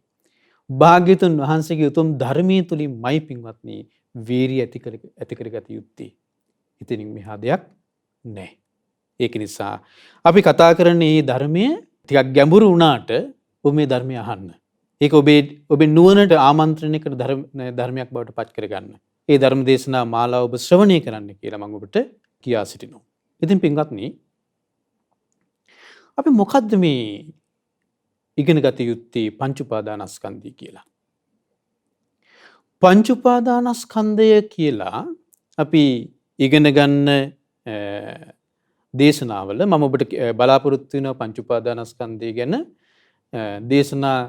භාග්‍යවතුන් වහන්සේගේ උතුම් ධර්මයේ තුලින්මයි පින්වත්නි වීරිය ඇති කරගත යුත්තේ. ඉතින් මෙහා දෙයක් නැහැ. ඒක නිසා අපි කතා කරන්නේ මේ ධර්මයේ ටිකක් ගැඹුරු වුණාට ඔබ මේ ධර්මය අහන්න. ඒක ඔබේ නුවණට ආමන්ත්‍රණය කර ධර්මයක් බවට පත් කරගන්න. ඒ ධර්ම දේශනා මාලාව ඔබ ශ්‍රවණය කරන්න කියලා මම ඔබට කියා සිටිනවා. ඉතින් පින්වත්නි, අපි මොකද්ද මේ ඉගෙන ගත යුත්තේ පංච උපාදානස්කන්ධය කියලා? පංච උපාදානස්කන්ධය කියලා අපි ඉගෙන ගන්න දේශනාවල මම ඔබට බලාපොරොත්තු වෙනවා පංච උපාදානස්කන්ධය ගැන දේශනා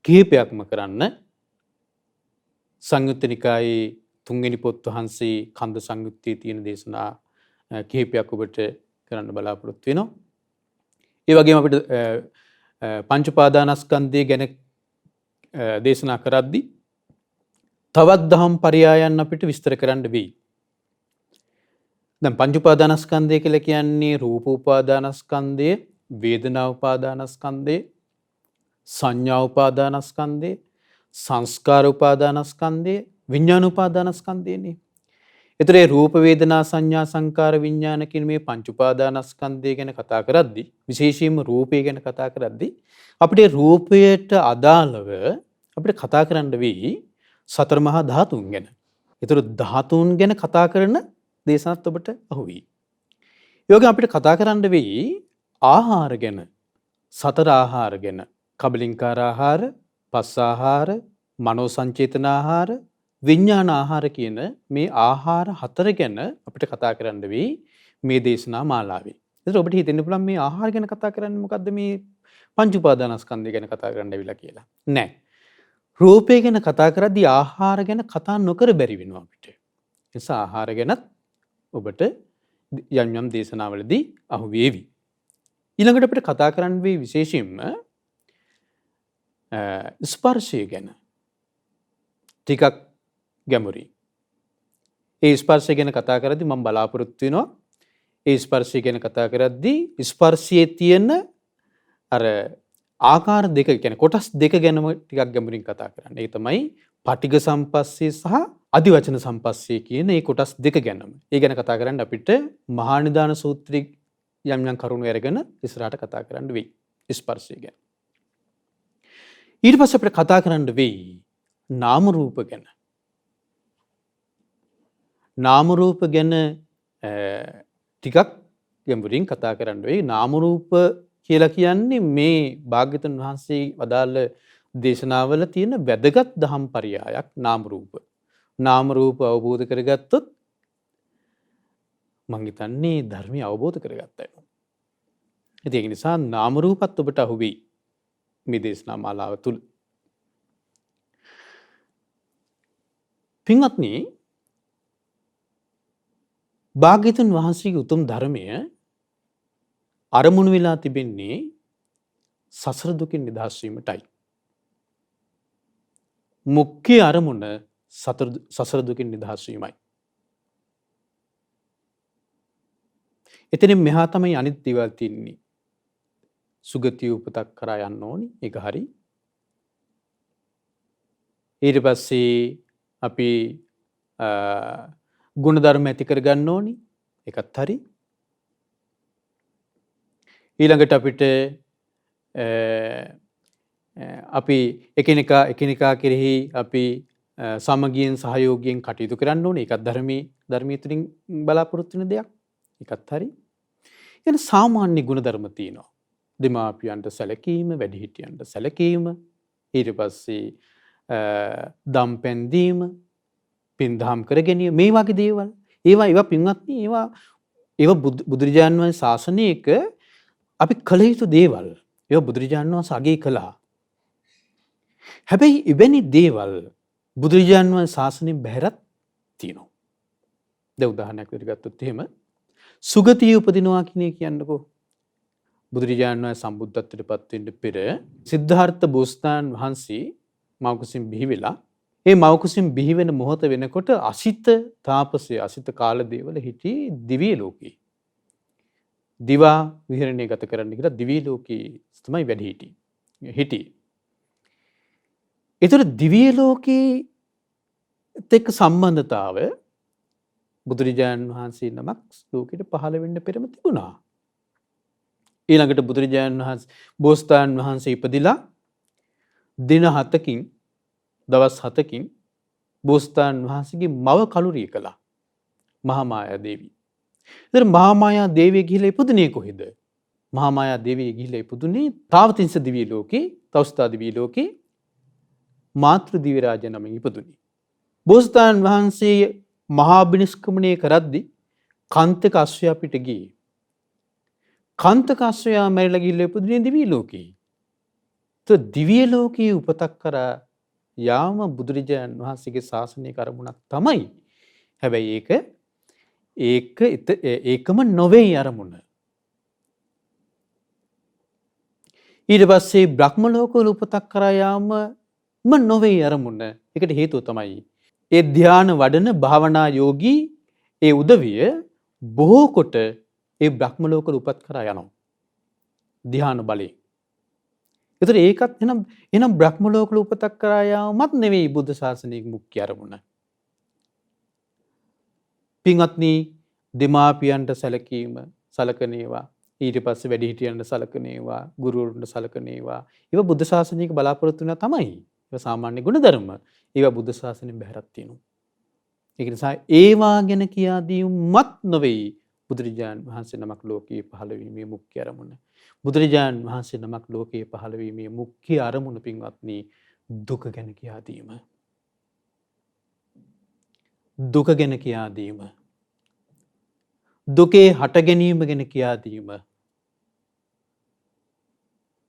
කිහිපයක්ම කරන්න. සංයුත්ත නිකායේ තුන්වෙනි පොත් වහන්සේ කන්ද සංයුත්තේ තියෙන දේශනා කිහිපයක් ඔබට කරන්න බලාපොරොත්තු වෙනවා. ඒ වගේම අපිට පංච උපාදානස්කන්ධය ගැන දේශනා කරද්දී තවත් දහම් පරයයන් අපිට විස්තර කරන්න වෙයි. දැන් පංච උපාදානස්කන්ධය කියලා කියන්නේ රූප උපාදානස්කන්ධය, වේදනා උපාදානස්කන්ධය, සංඥා උපාදානස්කන්ධය, සංස්කාර උපාදානස්කන්ධය, විඥාන උපාදානස්කන්ධයනේ. ඒතර ඒ රූප වේදනා සංඥා සංකාර විඥාන කියන මේ පංච උපාදානස්කන්ධය ගැන කතා කරද්දී, විශේෂයෙන්ම රූපය ගැන කතා කරද්දී අපිට රූපයට අදාළව අපිට කතා කරන්න වෙයි සතර මහා ධාතුන් ගැන. ඒතර ධාතුන් ගැන කතා කරන දේශනත් ඔබට අහුවි. ඒ වගේම අපිට කතා කරන්න වෙයි ආහාර ගැන, සතර ආහාර ගැන. කබලින්කාර ආහාර, පස්ස ආහාර, මනෝ සංචේතන ආහාර, විඥාන ආහාර කියන මේ ආහාර හතර ගැන අපිට කතා කරන්න වෙයි මේ දේශනා මාලාවේ. ඒතර ඔබට හිතෙන්න පුළුවන් මේ ආහාර ගැන කතා කරන්නේ මොකද්ද මේ පංච උපාදානස්කන්ධය ගැන කතා කරන්න ඇවිල්ලා කියලා. නෑ. රූපය ගැන කතා කරද්දී ආහාර ගැන කතා නොකර බැරි වෙනවා අපිට. නිසා ආහාර ගැනත් ඔබට යම් යම් දේශනාවලදී අහු වේවි. ඊළඟට අපිට කතා කරන්න වෙයි විශේෂයෙන්ම ස්පර්ශය ගැන ටිකක් ගැඹුරින්. ඒ ස්පර්ශය ගැන කතා කරද්දී මම බලාපොරොත්තු වෙනවා ඒ ස්පර්ශය ගැන කතා කරද්දී ස්පර්ශයේ තියෙන අර ආකාර දෙක කියන්නේ කොටස් දෙක ගැනම ටිකක් ගැඹුරින් කතා කරන්න. ඒ තමයි පටිඝ සම්පස්සේ සහ අදිවචන සම්පස්සේ කියන මේ කොටස් දෙක ගැනම. ඒ ගැන කතා කරන්න අපිට මහා නිදාන සූත්‍රයේ යම් යම් කරුණු අරගෙන ඉස්සරහට කතා කරන්න වෙයි ස්පර්ශය ගැන. ඊට පස්සේ අපිට කතා කරන්න වෙයි නාම රූප ගැන. නාම රූප ගැන ටිකක් ගැඹුරින් කතා කරන්න වෙයි. නාම රූප කියලා කියන්නේ මේ භාග්‍යවතුන් වහන්සේ වදාළ දේශනාවල තියෙන වැදගත් දහම් පරයයක් නාම රූප. නාම රූප අවබෝධ කරගත්තොත් මං හිතන්නේ ධර්මය අවබෝධ කරගත්තා වෙනවා. ඉතින් ඒක නිසා නාම රූපත් ඔබට අහු වෙයි මේ දේශනා මාලාව තුල. පින්වත්නි, භාග්‍යවතුන් වහන්සේගේ උතුම් ධර්මය අරමුණු වෙලා තිබෙන්නේ සසර දුකින් නිදහස් වීමටයි. මුඛ්‍ය අරමුණ සසර දුකින් නිදහස් වීමයි. එතනින් මෙහා තමයි අනිත් දේවල් තියෙන්නේ. සුගතිය උපතක් කරා යන්න ඕනි. ඒක හරි. ඊට පස්සේ අපි ගුණධර්ම ඇති කර ගන්න ඕනි. ඒකත් හරි. ඊළඟට අපිට අපි එකිනෙකා කෙරෙහි අපි සමගියෙන් සහයෝගයෙන් කටයුතු කරන්න ඕනේ. ඒකත් ධර්මයේ තුලින් බලාපොරොත්තු වෙන දෙයක්. ඒකත් හරි. එන සාමාන්‍ය ගුණධර්ම තියෙනවා. දෙමාපියන්ට සැලකීම, වැඩිහිටියන්ට සැලකීම, ඊට පස්සේ දම්පැන් දීම, පින්දහම් කර ගැනීම, මේ වගේ දේවල්. ඒවා පින්වත්නි ඒවා බුදුරජාණන් වහන්සේ ශාසනයක අපි කළ යුතු දේවල්. ඒවා බුදුරජාණන් වහන්සේ අගය කළා. හැබැයි ඉබැනි දේවල් බුදුරජාණන් වහන්සේ ශාසනයෙන් බැහැරත් තියෙනවා. දැන් උදාහරණයක් විදිහට ගත්තොත් එහෙම සුගතිය උපදිනවා කියන එක කියන්නකෝ. බුදුරජාණන් වහන්සේ සම්බුද්ධත්වයට පත් වෙන්න පෙර සිද්ධාර්ථ බෝසතාණන් වහන්සේ මව්කුසින් බිහි වෙලා ඒ මව්කුසින් බිහි වෙන මොහොත වෙනකොට අසිත තාපසය අසිත කාලදේවල හිටියේ දිව්‍ය ලෝකේ. දිවා විහරණය ගත කරන්න කියලා දිව්‍ය ලෝකේ තමයි වැඩි හිටියේ. ඒතර දිව්‍ය ලෝකේ එක්ක සම්බන්ධතාව බුදුරජාණන් වහන්සේ නමක් ලෝකෙට පහළ වෙන්න පෙරම තිබුණා. ඊළඟට බුදුරජාණන් වහන්සේ බෝසතාණන් වහන්සේ ඉපදිලා දින 7කින් දවස් 7කින් බෝසතාණන් වහන්සේගේ මව කලුරිය කළා. මහා මායා දේවී. ඉතින් මහා මායා දේවිය ගිහිලා ඉපදුනේ කොහෙද? මහා මායා දේවිය ගිහිලා ඉපදුනේ තාවතිංස දිව්‍ය ලෝකේ, තවුස්තා දිව්‍ය ලෝකේ මාතෘ දිව්‍ය රාජ නමින් ඉපදුනේ. බෝසතාණන් වහන්සේ මහා බිනිස්කමණය කරද්දී කාන්තක අශ්වයා පිට ගියේ. කාන්තක අශ්වයා මැරිලා ගිහිල්ලා ඉපදුනේ දිව්‍ය ලෝකේ. તો දිව්‍ය ලෝකයේ උපතක් කරා යාම බුදුරජාණන් වහන්සේගේ ශාසනයේ කරමුණක් තමයි. හැබැයි ඒකම නොවේ අරමුණ. ඊට පස්සේ බ්‍රහ්ම ලෝකවල උපතක් කරා යාම නොවේ අරමුණ. ඒකට හේතුව තමයි ඒ ධ්‍යාන වඩන භාවනා යෝගී ඒ උදවිය බොහෝ කොට ඒ බ්‍රහ්ම ලෝකවල උපත් කරා යනවා. ධ්‍යාන බලයෙන්. ඒතර ඒකත් එනම් බ්‍රහ්ම ලෝකවල උපතක් කරා යාමත් නෙවෙයි බුද්ධ ශාසනයේ මුඛ්‍ය අරමුණ. පින්වත්නි, දෙමාපියන්ට සැලකීම, සලකන ඒවා, ඊට පස්සේ වැඩිහිටියන්ට සලකන ඒවා, ගුරුවරුන්ට සලකන ඒවා, ඒවා බුද්ධ ශාසනයක බලාපොරොත්තු වෙනා තමයි. ඒවා සාමාන්‍ය ගුණධර්ම. ඒවා බුද්ධ ශාසනයෙන් බැහැරක් තියෙනවා. ඒක නිසා ඒවා ගැන කියා දීමත් නොවේ බුදුරජාණන් වහන්සේ නමක් ලෝකයේ පහළ වීමේ මුඛ්‍ය අරමුණ. බුදුරජාණන් වහන්සේ නමක් ලෝකයේ පහළ වීමේ මුඛ්‍ය අරමුණ පින්වත්නි දුක ගැන කියා දීම. දුක ගැන කියා දීම. දුකේ හට ගැනීම ගැන කියා දීම.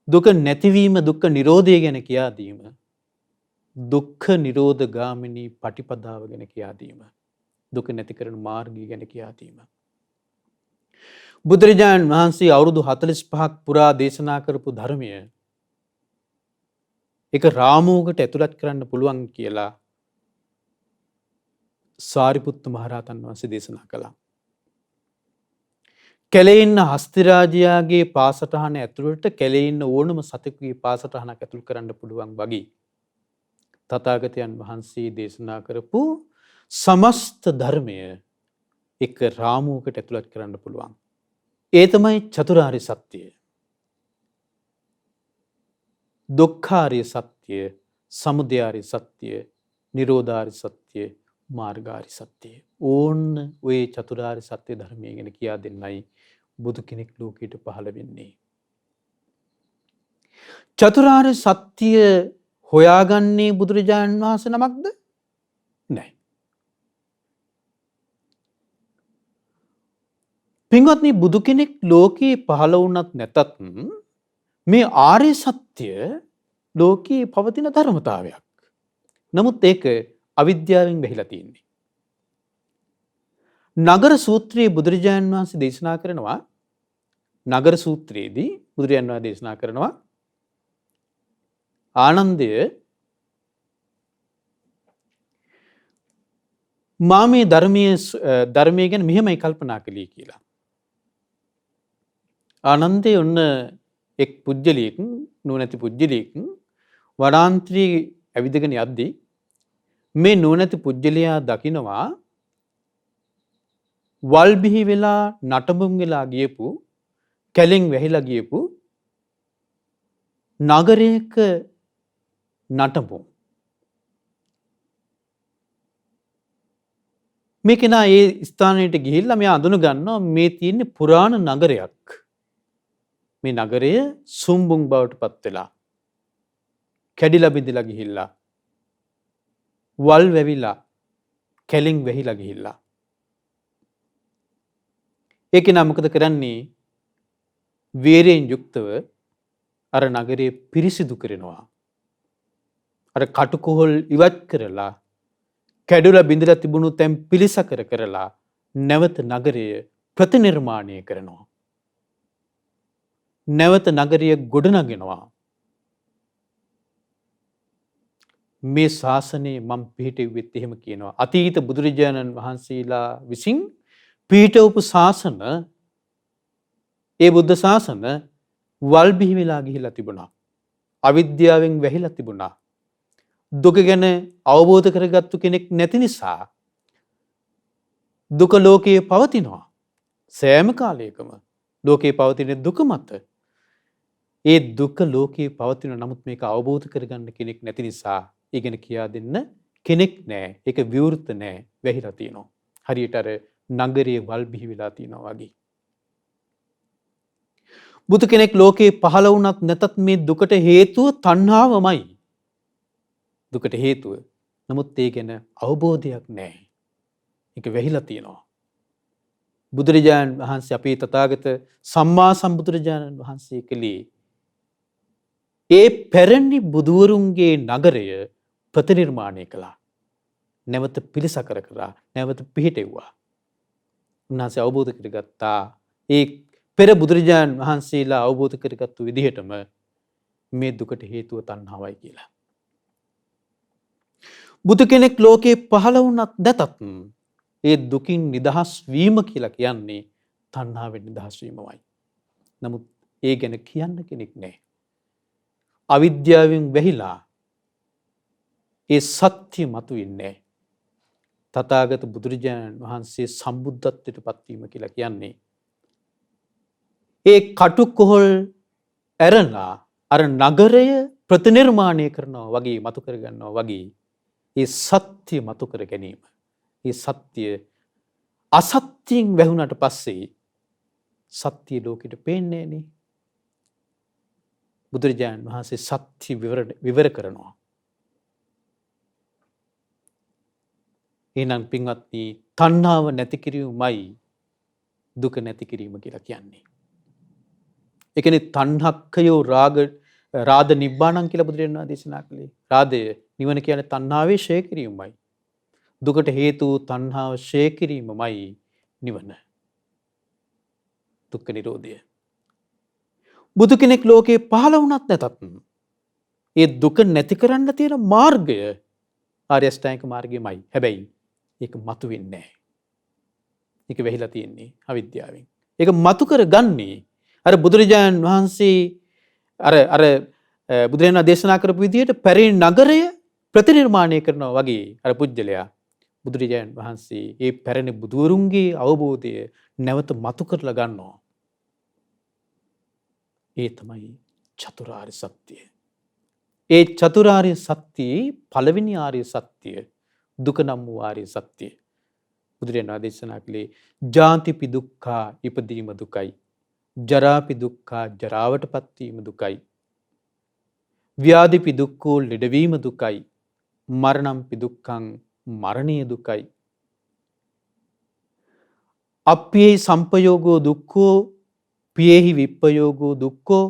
දුක නැතිවීම දුක්ඛ නිරෝධය ගැන කියා දීම. දුක්ඛ නිරෝධ ගාමිනී පටිපදාව ගැන කියා දීම. දුක නැති කරන මාර්ගය ගැන කියා දීම. බුදුරජාණන් වහන්සේ අවුරුදු 45ක් පුරා දේශනා කරපු ධර්මය එක රාමුවකට ඇතුළත් කරන්න පුළුවන් කියලා සාරිපුත්ත මහරහතන් වහන්සේ දේශනා කළා. කැලේ ඉන්න හස්තිරාජයාගේ පාසටහන ඇතුළට කැලේ ඉන්න ඕනම සතෙකුගේ පාසටහනක් ඇතුල් කරන්න පුළුවන් වගේ තථාගතයන් වහන්සේ දේශනා කරපු සමස්ත ධර්මය එක රාමුවකට ඇතුළත් කරන්න පුළුවන්. ඒ තමයි චතුරාර්ය සත්‍යය. දුක්ඛාර්ය සත්‍ය, සමුදයාර්ය සත්‍ය, නිරෝධාර්ය සත්‍ය, මාර්ගාර්ය සත්‍ය. ඕන්න ඔය චතුරාර්ය සත්‍ය ධර්මය ගැන කියා දෙන්නයි බුදු කෙනෙක් ලෝකයට පහළ වෙන්නේ. චතුරාර්ය සත්‍ය හොයාගන්නේ බුදුරජාණන් වහන්සේ නමක්ද? නැහැ. පින්වත්නි, බුදු කෙනෙක් ලෝකේ පහළ වුණත් නැතත් මේ ආර්ය සත්‍ය ලෝකේ පවතින ධර්මතාවයක්. නමුත් ඒක අවිද්‍යාවෙන් වැහිලා තියෙන්නේ. නගර සූත්‍රයේ බුදුරජාණන් වහන්සේ දේශනා කරනවා, නගර සූත්‍රයේදී බුදුරජාණන් වහන්සේ දේශනා කරනවා ආනන්දය, මා මේ ධර්මයේ ගැන මෙහෙමයි කල්පනා කළේ කියලා. ආනන්දේ ඔන්න එක් පුජ්‍යලයක, නුවණැති පුජ්‍යලයක වනාන්තරයේ ඇවිදගෙන යද්දී මේ නුවණැති පුජ්‍යලයා දකිනවා වල් බිහි වෙලා නටඹුන් වෙලා ගියපු, කැලෙන් වැහිලා ගියපු නගරයක නටඹුන්. මේ කෙනා ඒ ස්ථානයට ගිහිල්ලා මෙයා අඳුන ගන්නවා මේ තියෙන්නේ පුරාණ නගරයක්. මේ නගරය සුම්බුන් බවට පත් වෙලා, කැඩිලා බිඳිලා ගිහිල්ලා, වල් වැවිලා, කැලෙන් වැහිලා ගිහිල්ලා. ඒ කෙනා මොකද කරන්නේ? වීරයෙන් යුක්තව අර නගරය පිරිසිදු කරනවා. අර කටුකොහල් ඉවත් කරලා, කැඩුලා බිඳලා තිබුණු තැන් පිළිසකර කරලා නැවත නගරය ප්‍රතිනිර්මාණය කරනවා. නැවත නගරය ගොඩනගෙනවා. මේ ශාසනයේ මම පිහිටෙව්වෙත් එහෙම කියනවා. අතීත බුදුරජාණන් වහන්සේලා විසින් පිහිටවපු ශාසන, ඒ බුද්ධ ශාසන වල් බිහි වෙලා ගිහිලා තිබුණා. අවිද්‍යාවෙන් වැහිලා තිබුණා. දුක ගැන අවබෝධ කරගත්තු කෙනෙක් නැති නිසා දුක ලෝකයේ පවතිනවා. සෑම කාලයකම ලෝකයේ පවතින දුක මත. ඒ දුක ලෝකයේ පවතින, නමුත් මේක අවබෝධ කරගන්න කෙනෙක් නැති නිසා ඒ ගැන කියා දෙන්න කෙනෙක් නැහැ. ඒක විවෘත නැහැ, වැහිලා තියෙනවා. හරියට අර නගරයේ වල් බිහි වෙලා තියෙනවා වගේ. බුදු කෙනෙක් ලෝකේ පහළ වුණත් නැතත් මේ දුකට හේතුව තණ්හාවමයි. දුකට හේතුව. නමුත් ඒ ගැන අවබෝධයක් නැහැ. ඒක වැහිලා තියෙනවා. බුදුරජාණන් වහන්සේ, අපේ තථාගත සම්මා සම්බුදුරජාණන් වහන්සේ කලේ ඒ පැරණි බුදුවරුන්ගේ නගරය ප්‍රතිනිර්මාණය කළා. නැවත පිළිසකර කළා. නැවත පිහිටෙව්වා. උන්වහන්සේ අවබෝධ කරගත්තා ඒ පෙර බුදුරජාණන් වහන්සේලා අවබෝධ කරගත්තු විදිහටම මේ දුකට හේතුව තණ්හාවයි කියලා. බුදු කෙනෙක් ලෝකේ පහළ වුණත් නැතත් ඒ දුකින් නිදහස් වීම කියලා කියන්නේ තණ්හාවෙන් නිදහස් වීමමයි. නමුත් ඒ ගැන කියන්න කෙනෙක් නැහැ. අවිද්‍යාවෙන් වැහිලා ඒ සත්‍ය මතුවෙන්නේ නැහැ. තථාගත බුදුරජාණන් වහන්සේ සම්බුද්ධත්වයට පත්වීම කියලා කියන්නේ ඒ කටුකොහල් ඇරලා අර නගරය ප්‍රතිනිර්මාණය කරනවා වගේ, මතු කර ගන්නවා වගේ ඒ සත්‍ය මතු කර ගැනීම. ඒ සත්‍ය අසත්‍යයෙන් වැහුණට පස්සේ සත්‍ය ලෝකෙට පේන්නේ නැහැ. බුදුරජාණන් වහන්සේ සත්‍ය විවර කරනවා. එහෙනම් පින්වත්නි, තණ්හාව නැති කිරීමයි දුක නැති කිරීම කියලා කියන්නේ. ඒ කියන්නේ තණ්හක්ඛයෝ රාග රාද නිබ්බාණං කියලා බුදුරජාණන් වහන්සේ දේශනා කළේ. රාදය නිවන කියන්නේ තණ්හාවේ ඡය කිරීමයි. දුකට හේතු තණ්හාව ඡය කිරීමමයි නිවන. දුක්ඛ නිරෝධය. බුදු කෙනෙක් ලෝකේ පහළ වුණත් නැතත් ඒ දුක නැති කරන්න තියෙන මාර්ගය ආර්ය අෂ්ටාංගික මාර්ගයමයි. හැබැයි ඒක මතුවෙන්නේ නැහැ. ඒක වෙහිලා තියෙන්නේ අවිද්‍යාවෙන්. ඒක මතු කරගන්නේ අර බුදුරජාණන් වහන්සේ අර බුදුරජාණන් දේශනා කරපු විදිහට පැරණි නගරය ප්‍රතිනිර්මාණය කරනවා වගේ අර පුජ්‍යලයා බුදුරජාණන් වහන්සේ ඒ පැරණි බුදුවරුන්ගේ අවබෝධය නැවත මතු කරලා ගන්නවා. ඒ තමයි චතුරාර්ය සත්‍යය. ඒ චතුරාර්ය සත්‍යයේ පළවෙනි ආර්ය සත්‍යය දුක නම් වූ ආර්ය සත්‍යය. බුදුරජාණන් දේශනා කළේ ජාතිපි දුක්ඛා ඉපදීම දුකයි. ජරාපි දුක්ඛා ජරාවටපත් වීම දුකයි. ව්‍යාධිපි දුක්ඛෝ ලෙඩවීම දුකයි. මරණම්පි දුක්ඛං මරණීය දුකයි. අප්පියේ සම්පයෝගෝ දුක්ඛෝ පියේහි විප්පයෝගෝ දුක්ඛෝ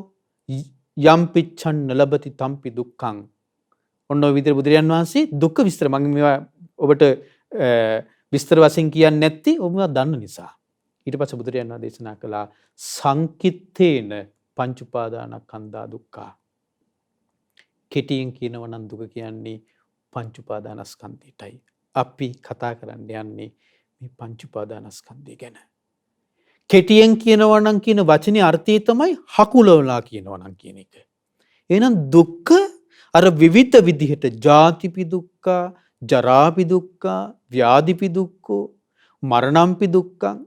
යම් පිච්ඡන් නලබති තම්පි දුක්ඛං. ඔන්න ඔය විදිහට බුදුරජාන් වහන්සේ දුක්ඛ විස්තර මම මේවා ඔබට විස්තර වශයෙන් කියන්නේ නැත්තේ ඔබ මේවා දන්න නිසා. ඊට පස්සේ බුදුරජාන් වහන්සේ දේශනා කළා සංකිත්තේන පංච උපාදානස්කන්ධා දුක්ඛා. කෙටියෙන් කියනවා නම් දුක කියන්නේ පංච උපාදානස්කන්ධයටයි. අපි කතා කරන්න යන්නේ මේ පංච උපාදානස්කන්ධය ගැන. කෙටියෙන් කියනවා නම් කියන වචනේ අර්ථය තමයි හකුලවලා කියනවා නම් කියන එක. එහෙනම් දුක්ඛ අර විවිධ විදිහට ජාතිපි දුක්ඛ, ජරාපි දුක්ඛ, ව්‍යාධිපි දුක්ඛ, මරණම්පි දුක්ඛං,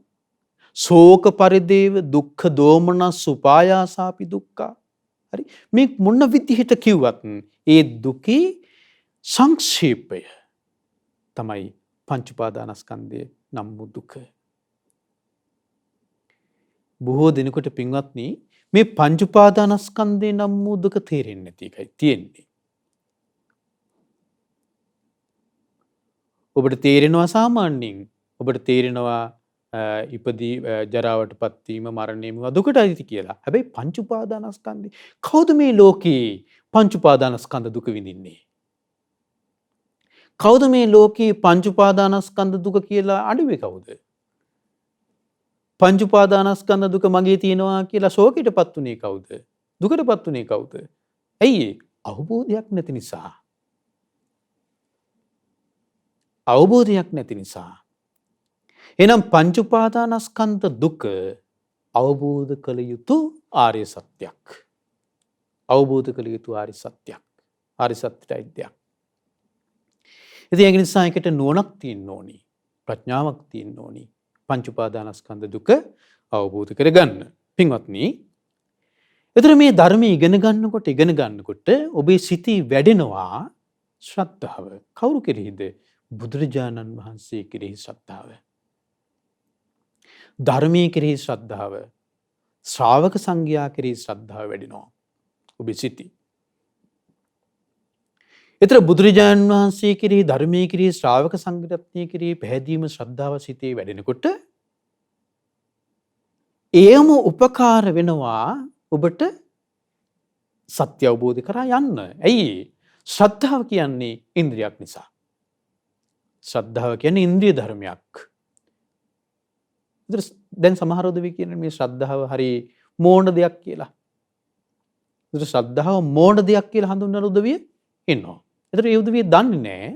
ශෝක පරිදේව දුක්ඛ දෝමනස් උපායාසාපි දුක්ඛ. හරි මේ මොන විදිහට කිව්වත් ඒ දුකේ සංක්ෂේපය තමයි පංච උපාදානස්කන්ධය නම් වූ දුක. බොහෝ දිනකට පින්වත්නි මේ පංච උපාදානස්කන්ධය නම් වූ දුක තේරෙන්නේ නැති එකයි තියෙන්නේ. ඔබට තේරෙනවා සාමාන්‍යයෙන් ඔබට තේරෙනවා ඉපදී ජරාවටපත් වීම මරණය මේවා දුකට අයිති කියලා. හැබැයි පංච උපාදානස්කන්ධය කවුද මේ ලෝකේ පංච උපාදානස්කන්ධ දුක විඳින්නේ? කවුද මේ ලෝකේ පංච උපාදානස්කන්ධ දුක කියලා අඩුවේ කවුද? පංච උපාදානස්කන්ධ දුක මගේ තියෙනවා කියලා ශෝකයටපත් උනේ කවුද? දුකටපත් උනේ කවුද? ඇයි? අවබෝධයක් නැති නිසා. අවබෝධයක් නැති නිසා. එහෙනම් පංච උපාදානස්කන්ධ දුක අවබෝධ කළ යුතු ආර්ය සත්‍යයක්. අවබෝධ කළ යුතු ආර්ය සත්‍යයක්. ආර්ය සත්‍යයයි දෙයක්. ඉතින් ඒක නිසා එකට නුවණක් තියෙන්න ඕනි. ප්‍රඥාවක් තියෙන්න ඕනි. පංච උපාදානස්කන්ධ දුක අවබෝධ කරගන්න. පින්වත්නි, එතන මේ ධර්මයේ ඉගෙන ගන්නකොට ඔබේ සිතේ වැඩෙනවා ශ්‍රද්ධාව. කවුරු කෙරෙහිද? බුදුරජාණන් වහන්සේ කෙරෙහි ශ්‍රද්ධාව. ධර්මයේ කෙරෙහි ශ්‍රද්ධාව. ශ්‍රාවක සංඝයා කෙරෙහි ශ්‍රද්ධාව වැඩෙනවා ඔබේ සිතේ. එතන බුදුරජාණන් වහන්සේ කෙරෙහි ධර්මයේ කෙරෙහි ශ්‍රාවක සංඝ රත්නයේ කෙරෙහි පැහැදීම ශ්‍රද්ධාව සිතේ වැඩෙනකොට එයම උපකාර වෙනවා ඔබට සත්‍ය අවබෝධ කරා යන්න. ඇයි? ශ්‍රද්ධාව කියන්නේ ඉන්ද්‍රියක් නිසා. ශ්‍රද්ධාව කියන්නේ ඉන්ද්‍රිය ධර්මයක්. දැන් සමහර උදවි කියන මේ ශ්‍රද්ධාව හරි මෝඩ දෙයක් කියලා. ඒතර ශ්‍රද්ධාව මෝඩ දෙයක් කියලා හඳුන්වන උදවිය ඉන්නවා. ඒතර ඒ උදවිය දන්නේ නැහැ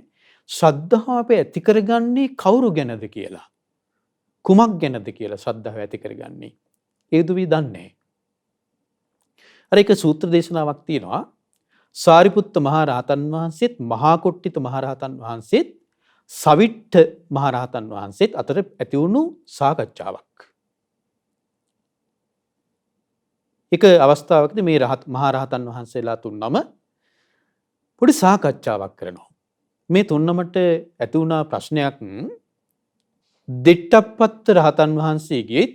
ශ්‍රද්ධාව අපි ඇති කරගන්නේ කවුරු ගැනද කියලා. කුමක් ගැනද කියලා ශ්‍රද්ධාව ඇති කරගන්නේ. ඒ උදවිය දන්නේ නැහැ. අර එක සූත්‍ර දේශනාවක් තියෙනවා. සාරිපුත්ත මහ රහතන් වහන්සේත් මහා කොට්ටිත මහ රහතන් වහන්සේත් සවිට්ඨ මහ රහතන් වහන්සේත් අතර ඇති වුණු සාකච්ඡාවක්. එක අවස්ථාවකදී මේ මහ රහතන් වහන්සේලා තුන්නම පොඩි සාකච්ඡාවක් කරනවා. මේ තුන්නමට ඇති වුණා ප්‍රශ්නයක් දිට්ඨප්පත්ත රහතන් වහන්සේගේ,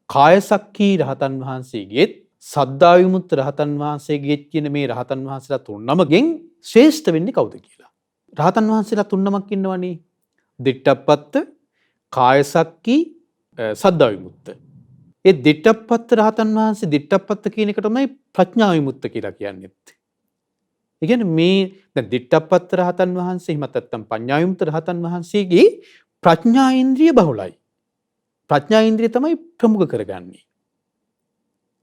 කායසක්ඛී රහතන් වහන්සේගේ, සද්ධා විමුක්ත රහතන් වහන්සේගේ කියන මේ රහතන් වහන්සේලා තුන්නමගෙන් ශ්‍රේෂ්ඨ වෙන්නේ කවුද කියලා. රහතන් වහන්සේලා තුන්නමක් ඉන්නවනේ. දිට්ඨප්පත්ත, කායසක්ඛී, සද්ධා විමුක්ත. ඒ දිට්ඨප්පත්ත රහතන් වහන්සේ දිට්ඨප්පත්ත කියන එක තමයි ප්‍රඥා විමුක්ත කියලා කියන්නේ. ඒ කියන්නේ මේ දැන් දිට්ඨප්පත් රහතන් වහන්සේ හිමත් නැත්තම් පඤ්ඤා විමුක්ත රහතන් වහන්සේගේ ප්‍රඥා ඉන්ද්‍රිය බහුලයි. ප්‍රඥා ඉන්ද්‍රිය තමයි ප්‍රමුඛ කරගන්නේ.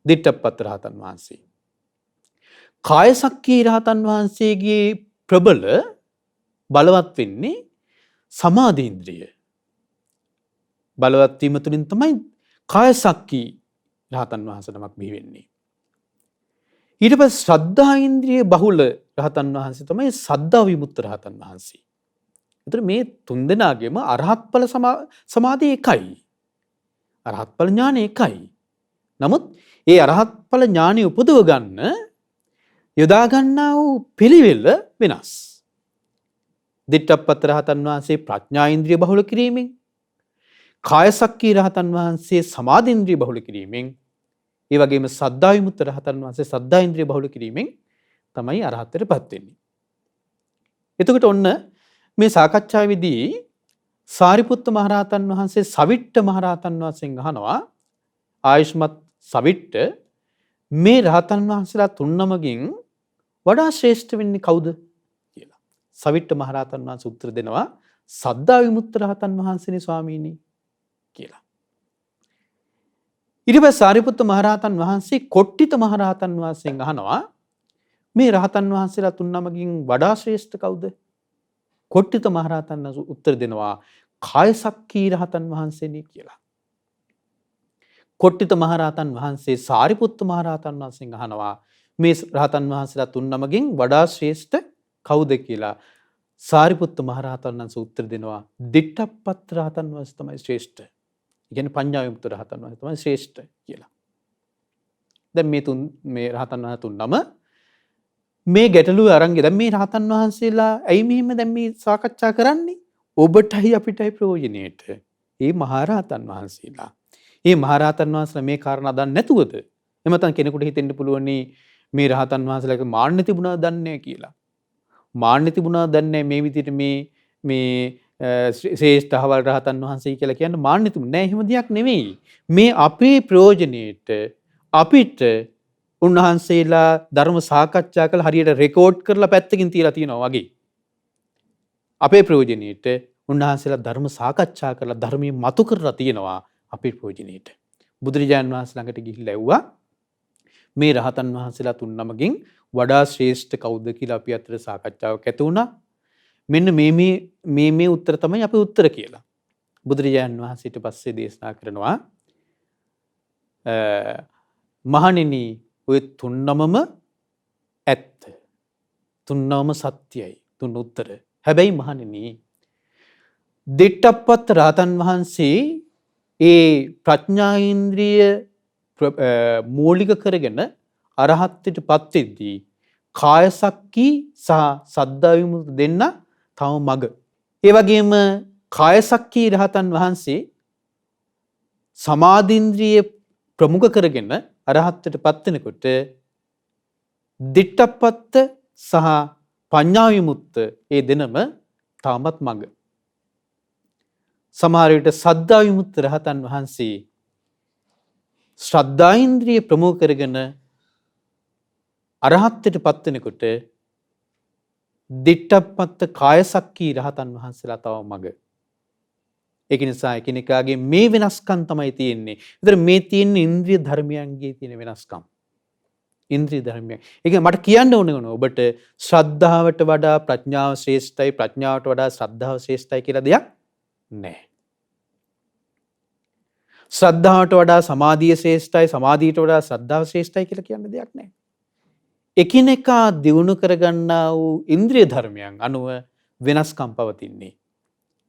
දිට්ඨප්පත් රහතන් වහන්සේ. කායසක්කී රහතන් වහන්සේගේ ප්‍රබල බලවත් වෙන්නේ සමාධි ඉන්ද්‍රිය. බලවත් වීම තුළින් තමයි කායසක්කී රහතන් වහන්සේ නමක් බිහි වෙන්නේ. ඊට පස්සේ ශ්‍රද්ධා ඉන්ද්‍රිය බහුල රහතන් වහන්සේ තමයි සද්ධා විමුක්ත රහතන් වහන්සේ. ඒතර මේ තුන්දෙනාගේම අරහත් ඵල සමාධිය එකයි. අරහත් ඵල ඥානය එකයි. නමුත් ඒ අරහත් ඵල ඥානය උපදව ගන්න යොදා ගන්නා වූ පිළිවෙල වෙනස්. දිට්ඨප්පත් රහතන් වහන්සේ ප්‍රඥා ඉන්ද්‍රිය බහුල කිරීමෙන්, කායසක්කී රහතන් වහන්සේ සමාධි ඉන්ද්‍රිය බහුල කිරීමෙන්, ඒ වගේම සද්ධා විමුක්ත රහතන් වහන්සේ සද්ධා ඉන්ද්‍රිය බහුල කිරීමෙන් තමයි අරහත්ත්වයටපත් වෙන්නේ. එතකොට ඔන්න මේ සාකච්ඡාවේදී සාරිපුත්ත මහරහතන් වහන්සේ සවිට්ඨ මහරහතන් වහන්සේගෙන් අහනවා ආයුෂ්මත් සවිට්ඨ මේ රහතන් වහන්සේලා තුන්නමගෙන් වඩා ශ්‍රේෂ්ඨ වෙන්නේ කවුද කියලා. සවිට්ඨ මහරහතන් වහන්සේ උත්තර දෙනවා සද්ධා විමුක්ත රහතන් වහන්සේනේ ස්වාමීනි කියලා. ඊට පස්සේ සාරිපුත්ත මහරහතන් වහන්සේ කොට්ටිත මහරහතන් වහන්සේගෙන් අහනවා මේ රහතන් වහන්සේලා තුන්නමගෙන් වඩා ශ්‍රේෂ්ඨ කවුද? කොට්ටිත මහරහතන් වහන්සේ උත්තර දෙනවා කායසක්කී රහතන් වහන්සේනේ කියලා. කොට්ටිත මහරහතන් වහන්සේ සාරිපුත්ත මහරහතන් වහන්සේගෙන් අහනවා මේ රහතන් වහන්සේලා තුන්නමගෙන් වඩා ශ්‍රේෂ්ඨ කවුද කියලා. සාරිපුත්ත මහරහතන් වහන්සේ උත්තර දෙනවා දිට්ඨප්පත් රහතන් වහන්සේ තමයි ශ්‍රේෂ්ඨ. ඒ කියන්නේ පඤ්ඤා විමුක්ත රහතන් වහන්සේ තමයි ශ්‍රේෂ්ඨ කියලා. දැන් මේ රහතන් වහන්සේ තුන්නම මේ ගැටලුව අරන් දැන් මේ රහතන් වහන්සේලා ඇයි මෙහෙම දැන් මේ සාකච්ඡා කරන්නේ? ඔබටයි අපිටයි ප්‍රයෝජනෙට. මේ මහරහතන් වහන්සේලා. මේ මහරහතන් වහන්සේලා මේ කාරණා දන්නේ නැතුවද? එහෙම නැත්නම් කෙනෙකුට හිතෙන්න පුළුවන් මේ රහතන් වහන්සේලාගේ මාන්න තිබුණා දන්නේ කියලා. මාන්න තිබුණා දන්නේ මේ විදිහට මේ ශ්‍රේෂ්ඨවල් රහතන් වහන්සේ කියලා කියන්නේ මාන්න තිබුණ නෑ. එහෙම දෙයක් නෙවෙයි. මේ අපේ ප්‍රයෝජනෙට අපිට උන්වහන්සේලා ධර්ම සාකච්ඡා කළ හරියට රෙකෝඩ් කරලා පැත්තකින් තියලා තියෙනවා වගේ. අපේ ප්‍රයෝජනෙට උන්වහන්සේලා ධර්ම සාකච්ඡා කරලා ධර්මයේ මතු කරලා තියෙනවා අපේ ප්‍රයෝජනෙට. බුදුරජාණන් වහන්සේ ළඟට ගිහිල්ලා ඇහුවා මේ රහතන් වහන්සේලා තුන්නමගෙන් වඩා ශ්‍රේෂ්ඨ කවුද කියලා අපි අතර සාකච්ඡාවක් ඇති වුණා. මෙන්න මේ උත්තර තමයි අපේ උත්තර කියලා. බුදුරජාණන් වහන්සේ ඊට පස්සේ දේශනා කරනවා මහණෙනි ඔය තුන්නමම ඇත්ත. තුන්නමම සත්‍යයි. තුන් උත්තර. හැබැයි මහණෙනි දිට්ඨප්පත් රහතන් වහන්සේ ඒ ප්‍රඥා ඉන්ද්‍රිය මූලික කරගෙන අරහත්ත්වයටපත් වෙද්දී කායසක්කී සහ සද්ධා විමුක්ති දෙන්න තව මග. ඒ වගේම කායසක්කී රහතන් වහන්සේ සමාධින්ද්‍රිය ප්‍රමුඛ කරගෙන අරහත්ත්වයටපත් වෙනකොට දිට්ඨප්පත් සහ පඤ්ඤා විමුක්ත ඒ දෙනම තාමත් මග. සමහර විට සද්ධා විමුක්ත රහතන් වහන්සේ ශ්‍රද්ධා ඉන්ද්‍රිය ප්‍රමුඛ කරගෙන අරහත්ත්වයටපත් වෙනකොට දිට්ඨප්පත් කායසක්කී රහතන් වහන්සේලා තව මග. ඒක නිසා එකිනෙකාගේ මේ වෙනස්කම් තමයි තියෙන්නේ. ඒතර මේ තියෙන ඉන්ද්‍රිය ධර්මයන්ගේ තියෙන වෙනස්කම්. ඉන්ද්‍රිය ධර්මයන්. ඒක මට කියන්න ඕනේ ඔබට ශ්‍රද්ධාවට වඩා ප්‍රඥාව ශ්‍රේෂ්ඨයි, ප්‍රඥාවට වඩා ශ්‍රද්ධාව ශ්‍රේෂ්ඨයි කියලා දෙයක් නැහැ. ශ්‍රද්ධාවට වඩා සමාධිය ශ්‍රේෂ්ඨයි, සමාධියට වඩා ශ්‍රද්ධාව ශ්‍රේෂ්ඨයි කියලා කියන්න දෙයක් නැහැ. එකිනෙකා දියුණු කරගන්නා වූ ඉන්ද්‍රිය ධර්මයන් අනුව වෙනස්කම් පවතින්නේ.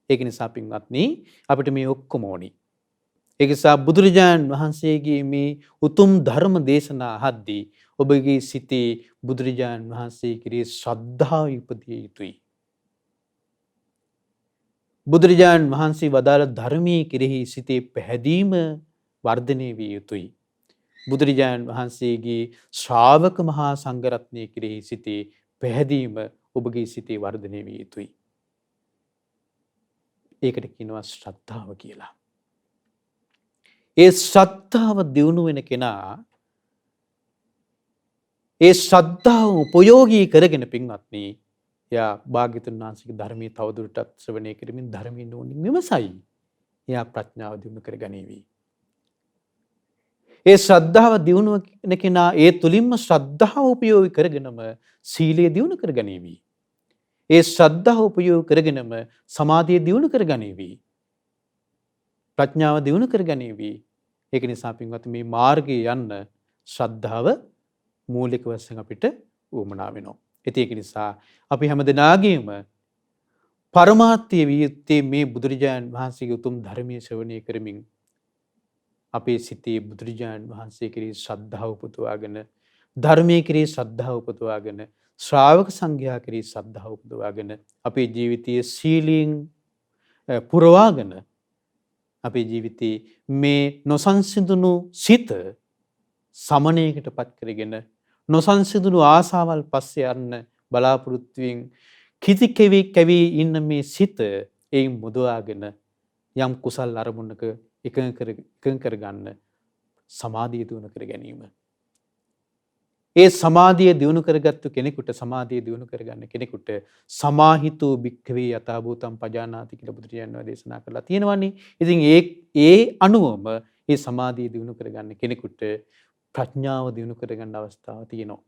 ඒක නිසා පින්වත්නි අපිට මේ ඔක්කොම ඕනි. ඒක නිසා බුදුරජාණන් වහන්සේගේ මේ උතුම් ධර්ම දේශනා අහද්දී ඔබගේ සිතේ බුදුරජාණන් වහන්සේ කෙරෙහි ශ්‍රද්ධාව ඉපදිය යුතුයි. බුදුරජාණන් වහන්සේ වදාළ ධර්මයේ කෙරෙහි සිතේ පැහැදීම වර්ධනය විය යුතුයි. බුදුරජාණන් වහන්සේගේ ශ්‍රාවක මහා සංඝරත්නය කෙරෙහි සිතේ පැහැදීම ඔබගේ සිතේ වර්ධනය විය යුතුයි. ඒකට කියනවා ශ්‍රද්ධාව කියලා. ඒ ශ්‍රද්ධාව දියුණු වෙන කෙනා ඒ ශ්‍රද්ධාව උපයෝගී කරගෙන පින්වත්නි එයා භාග්‍යතුන් වහන්සේගේ ධර්මයේ තවදුරටත් ශ්‍රවණය කරමින් ධර්මයෙන් ඕනින් විමසයි. එයා ප්‍රඥාව දිනු කර ගනීවි. ඒ ශ්‍රද්ධාව දිනු වෙන කෙනා ඒ තුලින්ම ශ්‍රද්ධාව උපයෝගී කරගෙනම සීලය දිනු කර ගනීවි. ඒ ශ්‍රද්ධාව උපයෝගී කරගෙනම සමාධිය දිනු කර ගනීවි. ප්‍රඥාව දිනු කර ගනීවි. ඒක නිසා පින්වත්නි මේ මාර්ගයේ යන්න ශ්‍රද්ධාව මූලික වශයෙන් අපිට උවමනා වෙනවා. ඒක නිසා අපි හැමදෙනාගේම පරමාර්ථය විය යුත්තේ මේ බුදුරජාණන් වහන්සේගේ උතුම් ධර්මයේ ශ්‍රවණය කරමින් අපේ සිතේ බුදුරජාණන් වහන්සේ කෙරෙහි ශ්‍රද්ධාව උපදවාගෙන ධර්මයේ කෙරෙහි ශ්‍රද්ධාව උපදවාගෙන ශ්‍රාවක සංඝයා කෙරෙහි ශ්‍රද්ධාව උපදවාගෙන අපේ ජීවිතයේ සීලයෙන් පුරවාගෙන අපේ ජීවිතේ මේ නොසන්සිඳුණු සිත සමනයකට පත් කරගෙන නොසන්සිඳුණු ආසාවල් පස්සේ යන්න බලාපොරොත්තුවෙන් කිසි කැවි ඉන්න මේ සිත එයින් මුදවාගෙන යම් කුසල් අරමුණක එකඟ කරගන්න සමාධිය දිනු කර ගැනීම. ඒ සමාධිය දිනු කරගත්තු කෙනෙකුට සමාධිය දිනු කරගන්න කෙනෙකුට සමාහිතෝ භික්ඛවේ යථා භූතං පජානාති කියලා බුදුරජාණන් වහන්සේ දේශනා කරලා තියෙනවානේ. ඉතින් ඒ අනුවම මේ සමාධිය දිනු කරගන්න කෙනෙකුට ප්‍රඥාව දිනු කරගන්න අවස්ථාව තියෙනවා.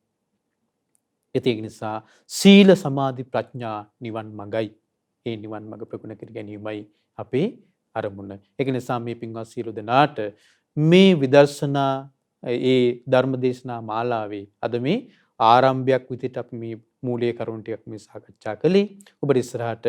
ඒක නිසා සීල සමාධි ප්‍රඥා නිවන් මඟයි. ඒ නිවන් මඟ ප්‍රගුණ කර ගැනීමයි අපේ අරමුණ. ඒක නිසා මේ පින්වත් සියලු දෙනාට මේ විදර්ශනා ඒ ධර්ම දේශනා මාලාවේ අද මේ ආරම්භයක් විදිහට අපි මේ මූලික කරුණු ටිකක් මේ සාකච්ඡා කළේ. ඔබට ඉස්සරහට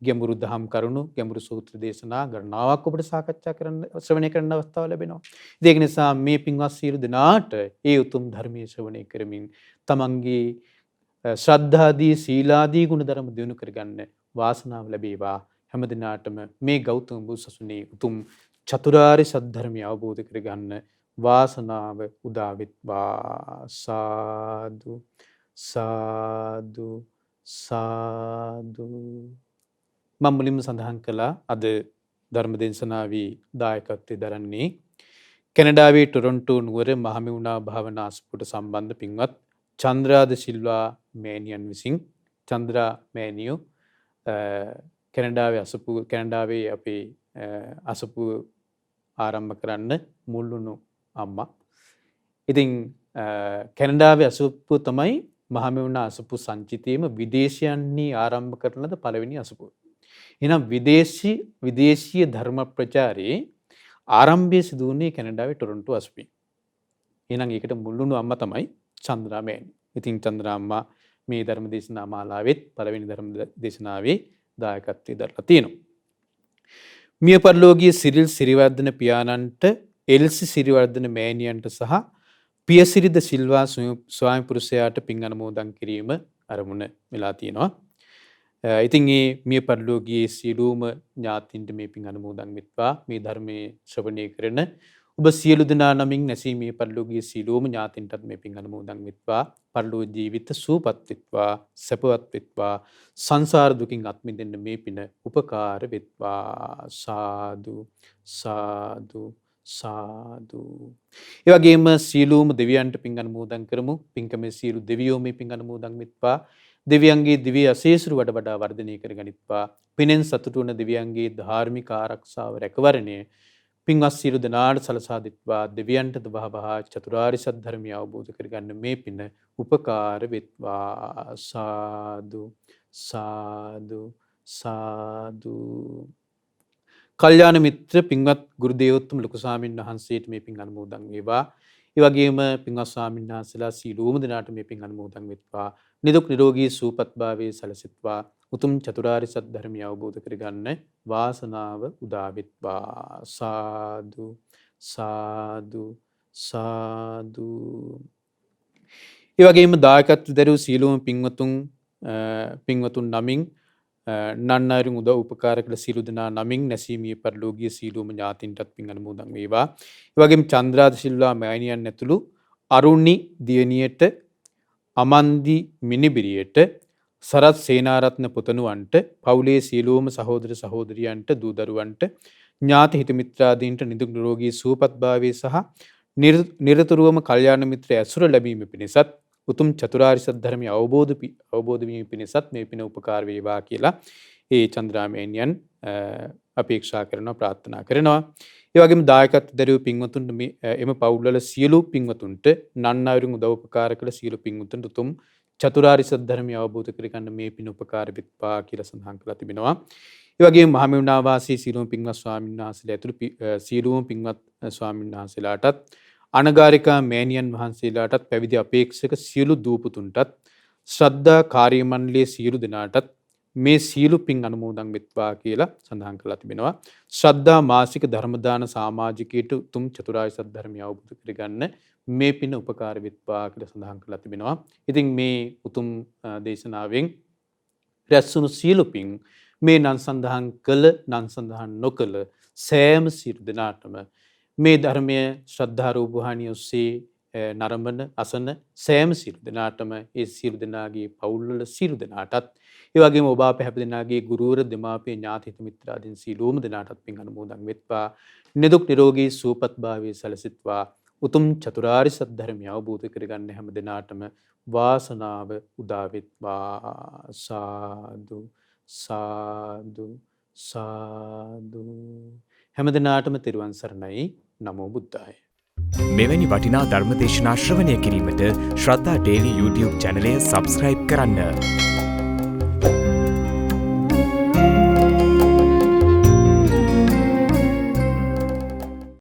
ගැඹුරු දහම් කරුණු ගැඹුරු සූත්‍ර දේශනා ගණනාවක් ඔබට සාකච්ඡා කරන්න ශ්‍රවණය කරන්න අවස්ථාව ලැබෙනවා. ඒක නිසා මේ පින්වත් සියලු දෙනාට ඒ උතුම් ධර්මයේ ශ්‍රවණය කරමින් තමන්ගේ ශ්‍රද්ධාදී සීලාදී ගුණධර්ම දිනු කරගන්න වාසනාව ලැබේවා. හැම දිනාටම මේ ගෞතම බුදු සසුනේ උතුම් චතුරාර්ය සත්‍ය අවබෝධ කරගන්න වාසනාව උදා වෙත්වා. සාදු සාදු සාදු. මම මුලින්ම සඳහන් කළා අද ධර්ම දේශනාවේ දායකත්වයේ දරන්නේ කැනඩාවේ ටොරොන්ටෝ නුවර මහමෙවුනා භාවනා අසපුවට සම්බන්ධ පින්වත් චන්ද්‍රාද සිල්වා මෑණියන් විසින්. චන්ද්‍රා මෑණියෝ කැනඩාවේ අපේ අසපු ආරම්භ කරන්න මුල් වුණු අම්මා. ඉතින් කැනඩාවේ අසපුව තමයි මහමෙවුනා අසපු සංචිතයේම විදේශයන්හි ආරම්භ කරන ලද පළවෙනි අසපුව. එහෙනම් විදේශීය ධර්ම ප්‍රචාරයේ ආරම්භය සිදු වුණේ කැනඩාවේ ටොරොන්ටෝ අසපුවේ. එහෙනම් ඒකට මුල් වුණු අම්මා තමයි චන්ද්‍රා මෑණියෝ. ඉතින් චන්ද්‍රා අම්මා මේ ධර්ම දේශනා මාලාවෙත් පළවෙනි ධර්ම දේශනාවේ දායකත්වයේ දරලා තියෙනවා. මිය පරලෝකීය සිරිල් සිරිවර්ධන පියාණන්ට එල්සි සිරිවර්ධන මෑණියන්ට සහ පියසිරිද සිල්වා ස්වාමි පුරුෂයාට පින් අනුමෝදන් කිරීම අරමුණ වෙලා තියෙනවා. ඉතින් මේ මිය පරලෝකීය සියලුම ඥාතින්ට මේ පින් අනුමෝදන් වෙත්වා. මේ ධර්මයේ ශ්‍රවණය කරන ඔබ සියලු දෙනා නමින් නැසී මිය පරලෝකීය සියලුම ඥාතින්ටත් මේ පින් අනුමෝදන් වෙත්වා. පරලෝක ජීවිත සූපත් වෙත්වා, සැපවත් වෙත්වා. සංසාර දුකින් අත් මිදෙන්න මේ පින උපකාර වෙත්වා. සාදු සාදු සාදු. ඒ වගේම සියලුම දෙවියන්ට පින් අනුමෝදන් කරමු. පින්කමේ සියලු දෙවියෝ මේ පින් අනුමෝදන් වෙත්වා. දෙවියන්ගේ දිව්‍ය අසීසුරු වඩා වර්ධනය කරගනිත්වා. පිනෙන් සතුටු වන දෙවියන්ගේ ධාර්මික ආරක්ෂාව රැකවරණය පින්වත් සියලු දෙනාට සලසා දෙත්වා. දෙවියන්ට දවහවහා චතුරාර්ය සත්‍ය ධර්මය අවබෝධ කරගන්න මේ පින උපකාර වෙත්වා. සාදු සාදු සාදු. කල්යාණ මිත්‍ර පින්වත් ගුරු දේවෝත්තම ලොකු ස්වාමීන් වහන්සේට මේ පින් අනුමෝදන් වේවා. ඒ වගේම පින්වත් ස්වාමීන් වහන්සේලා සීලෝම දෙනාට මේ පින් අනුමෝදන් වෙත්වා. නිදුක් නිරෝගී සුවපත් භාවයේ සැලසෙත්වා. උතුම් චතුරාර්ය සත්‍ය ධර්මය අවබෝධ කරගන්න වාසනාව උදා වෙත්වා. සාදු සාදු සාදු. ඒ වගේම දායකත්ව දරූ සීලෝම පින්වතුන් නමින් නන්නරින් උදව් උපකාර කළ සියලු දෙනා නමින් නැසීමේ පරලෝකීය සීලෝම ඥාතින්ටත් පින් අනුමෝදන් වේවා. ඒ වගේම චන්ද්‍රාද සිල්වා මෑණියන් ඇතුළු අරුණි දියණියට, අමන්දි මිනිබිරියට, සරත් සේනාරත්න පුතණුවන්ට, පවුලේ සියලුම සහෝදර සහෝදරියන්ට, දූ දරුවන්ට, ඥාති හිත මිත්‍රාදීන්ට නිදුක් නිරෝගී සුවපත් භාවයේ සහ නිරතුරුවම කල්යාණ මිත්‍ර ඇසුර ලැබීම පිණිසත් උතුම් චතුරාර්ය සත්‍ය ධර්මය අවබෝධ වීම පිණිසත් මේ පින උපකාර වේවා කියලා ඒ චන්ද්‍රාමේනියන් අපේක්ෂා කරනවා ප්‍රාර්ථනා කරනවා. ඒ වගේම දායකත්ව දරූ පින්වතුන්ට එම පවුල්වල සියලු පින්වතුන්ට නන්නාවරින් උදව් උපකාර කළ සියලු පින්වතුන්ට උතුම් චතුරාර්ය සත්‍ය ධර්මය අවබෝධ කරගන්න මේ පින උපකාර වෙත්වා කියලා සඳහන් කරලා තිබෙනවා. ඒ වගේම මහමෙවුනා වාසී සියලුම පින්වත් ස්වාමීන් වහන්සේලා ඇතුළු සියලුම පින්වත් ස්වාමීන් වහන්සේලාටත් අනගාരികා මෑණියන් වහන්සේලාටත් පැවිදි අපේක්ෂක සියලු දූපුතුන්ටත් ශ්‍රද්ධා කාර්ය මණ්ඩලයේ සියලු දෙනාටත් මේ සියලු පින් අනුමෝදන් වෙත්වා කියලා සඳහන් කරලා තිබෙනවා. ශ්‍රද්ධා මාසික ධර්ම දාන සමාජිකයට උතුම් චතුරාර්ය සත්‍ය ධර්මය අවබෝධ කරගන්න මේ පින උපකාර වෙත්වා කියලා සඳහන් කරලා තිබෙනවා. ඉතින් මේ උතුම් දේශනාවෙන් රැස්වුණු සියලු පින් මේ නම් සඳහන් කළ නම් සඳහන් නොකළ සෑම සියලු දෙනාටම මේ ධර්මය ශ්‍රද්ධා රූපවාහිනිය ඔස්සේ නරඹන අසන සෑම සියලු දෙනාටම ඒ සියලු දෙනාගේ පවුල්වල සියලු දෙනාටත් ඒ වගේම ඔබ අප හැම දෙනාගේ ගුරුවර දෙමාපිය ඥාති හිත මිත්‍රාදීන් සියලුම දෙනාටත් පින් අනුමෝදන් වෙත්වා. නිදුක් නිරෝගී සුවපත් භාවයේ සැලසෙත්වා. උතුම් චතුරාර්ය සත්‍ය ධර්මය අවබෝධ කරගන්න හැම දෙනාටම වාසනාව උදා වෙත්වා. සාදු සාදු සාදු. හැම දෙනාටම තෙරුවන් සරණයි. නමෝ බුද්ධාය. මෙවැනි වටිනා ධර්මදේශනා ශ්‍රවණය කිරීමට ශ්‍රද්ධා ඩේලි YouTube චැනලය සබ්ස්ක්‍රයිබ් කරන්න.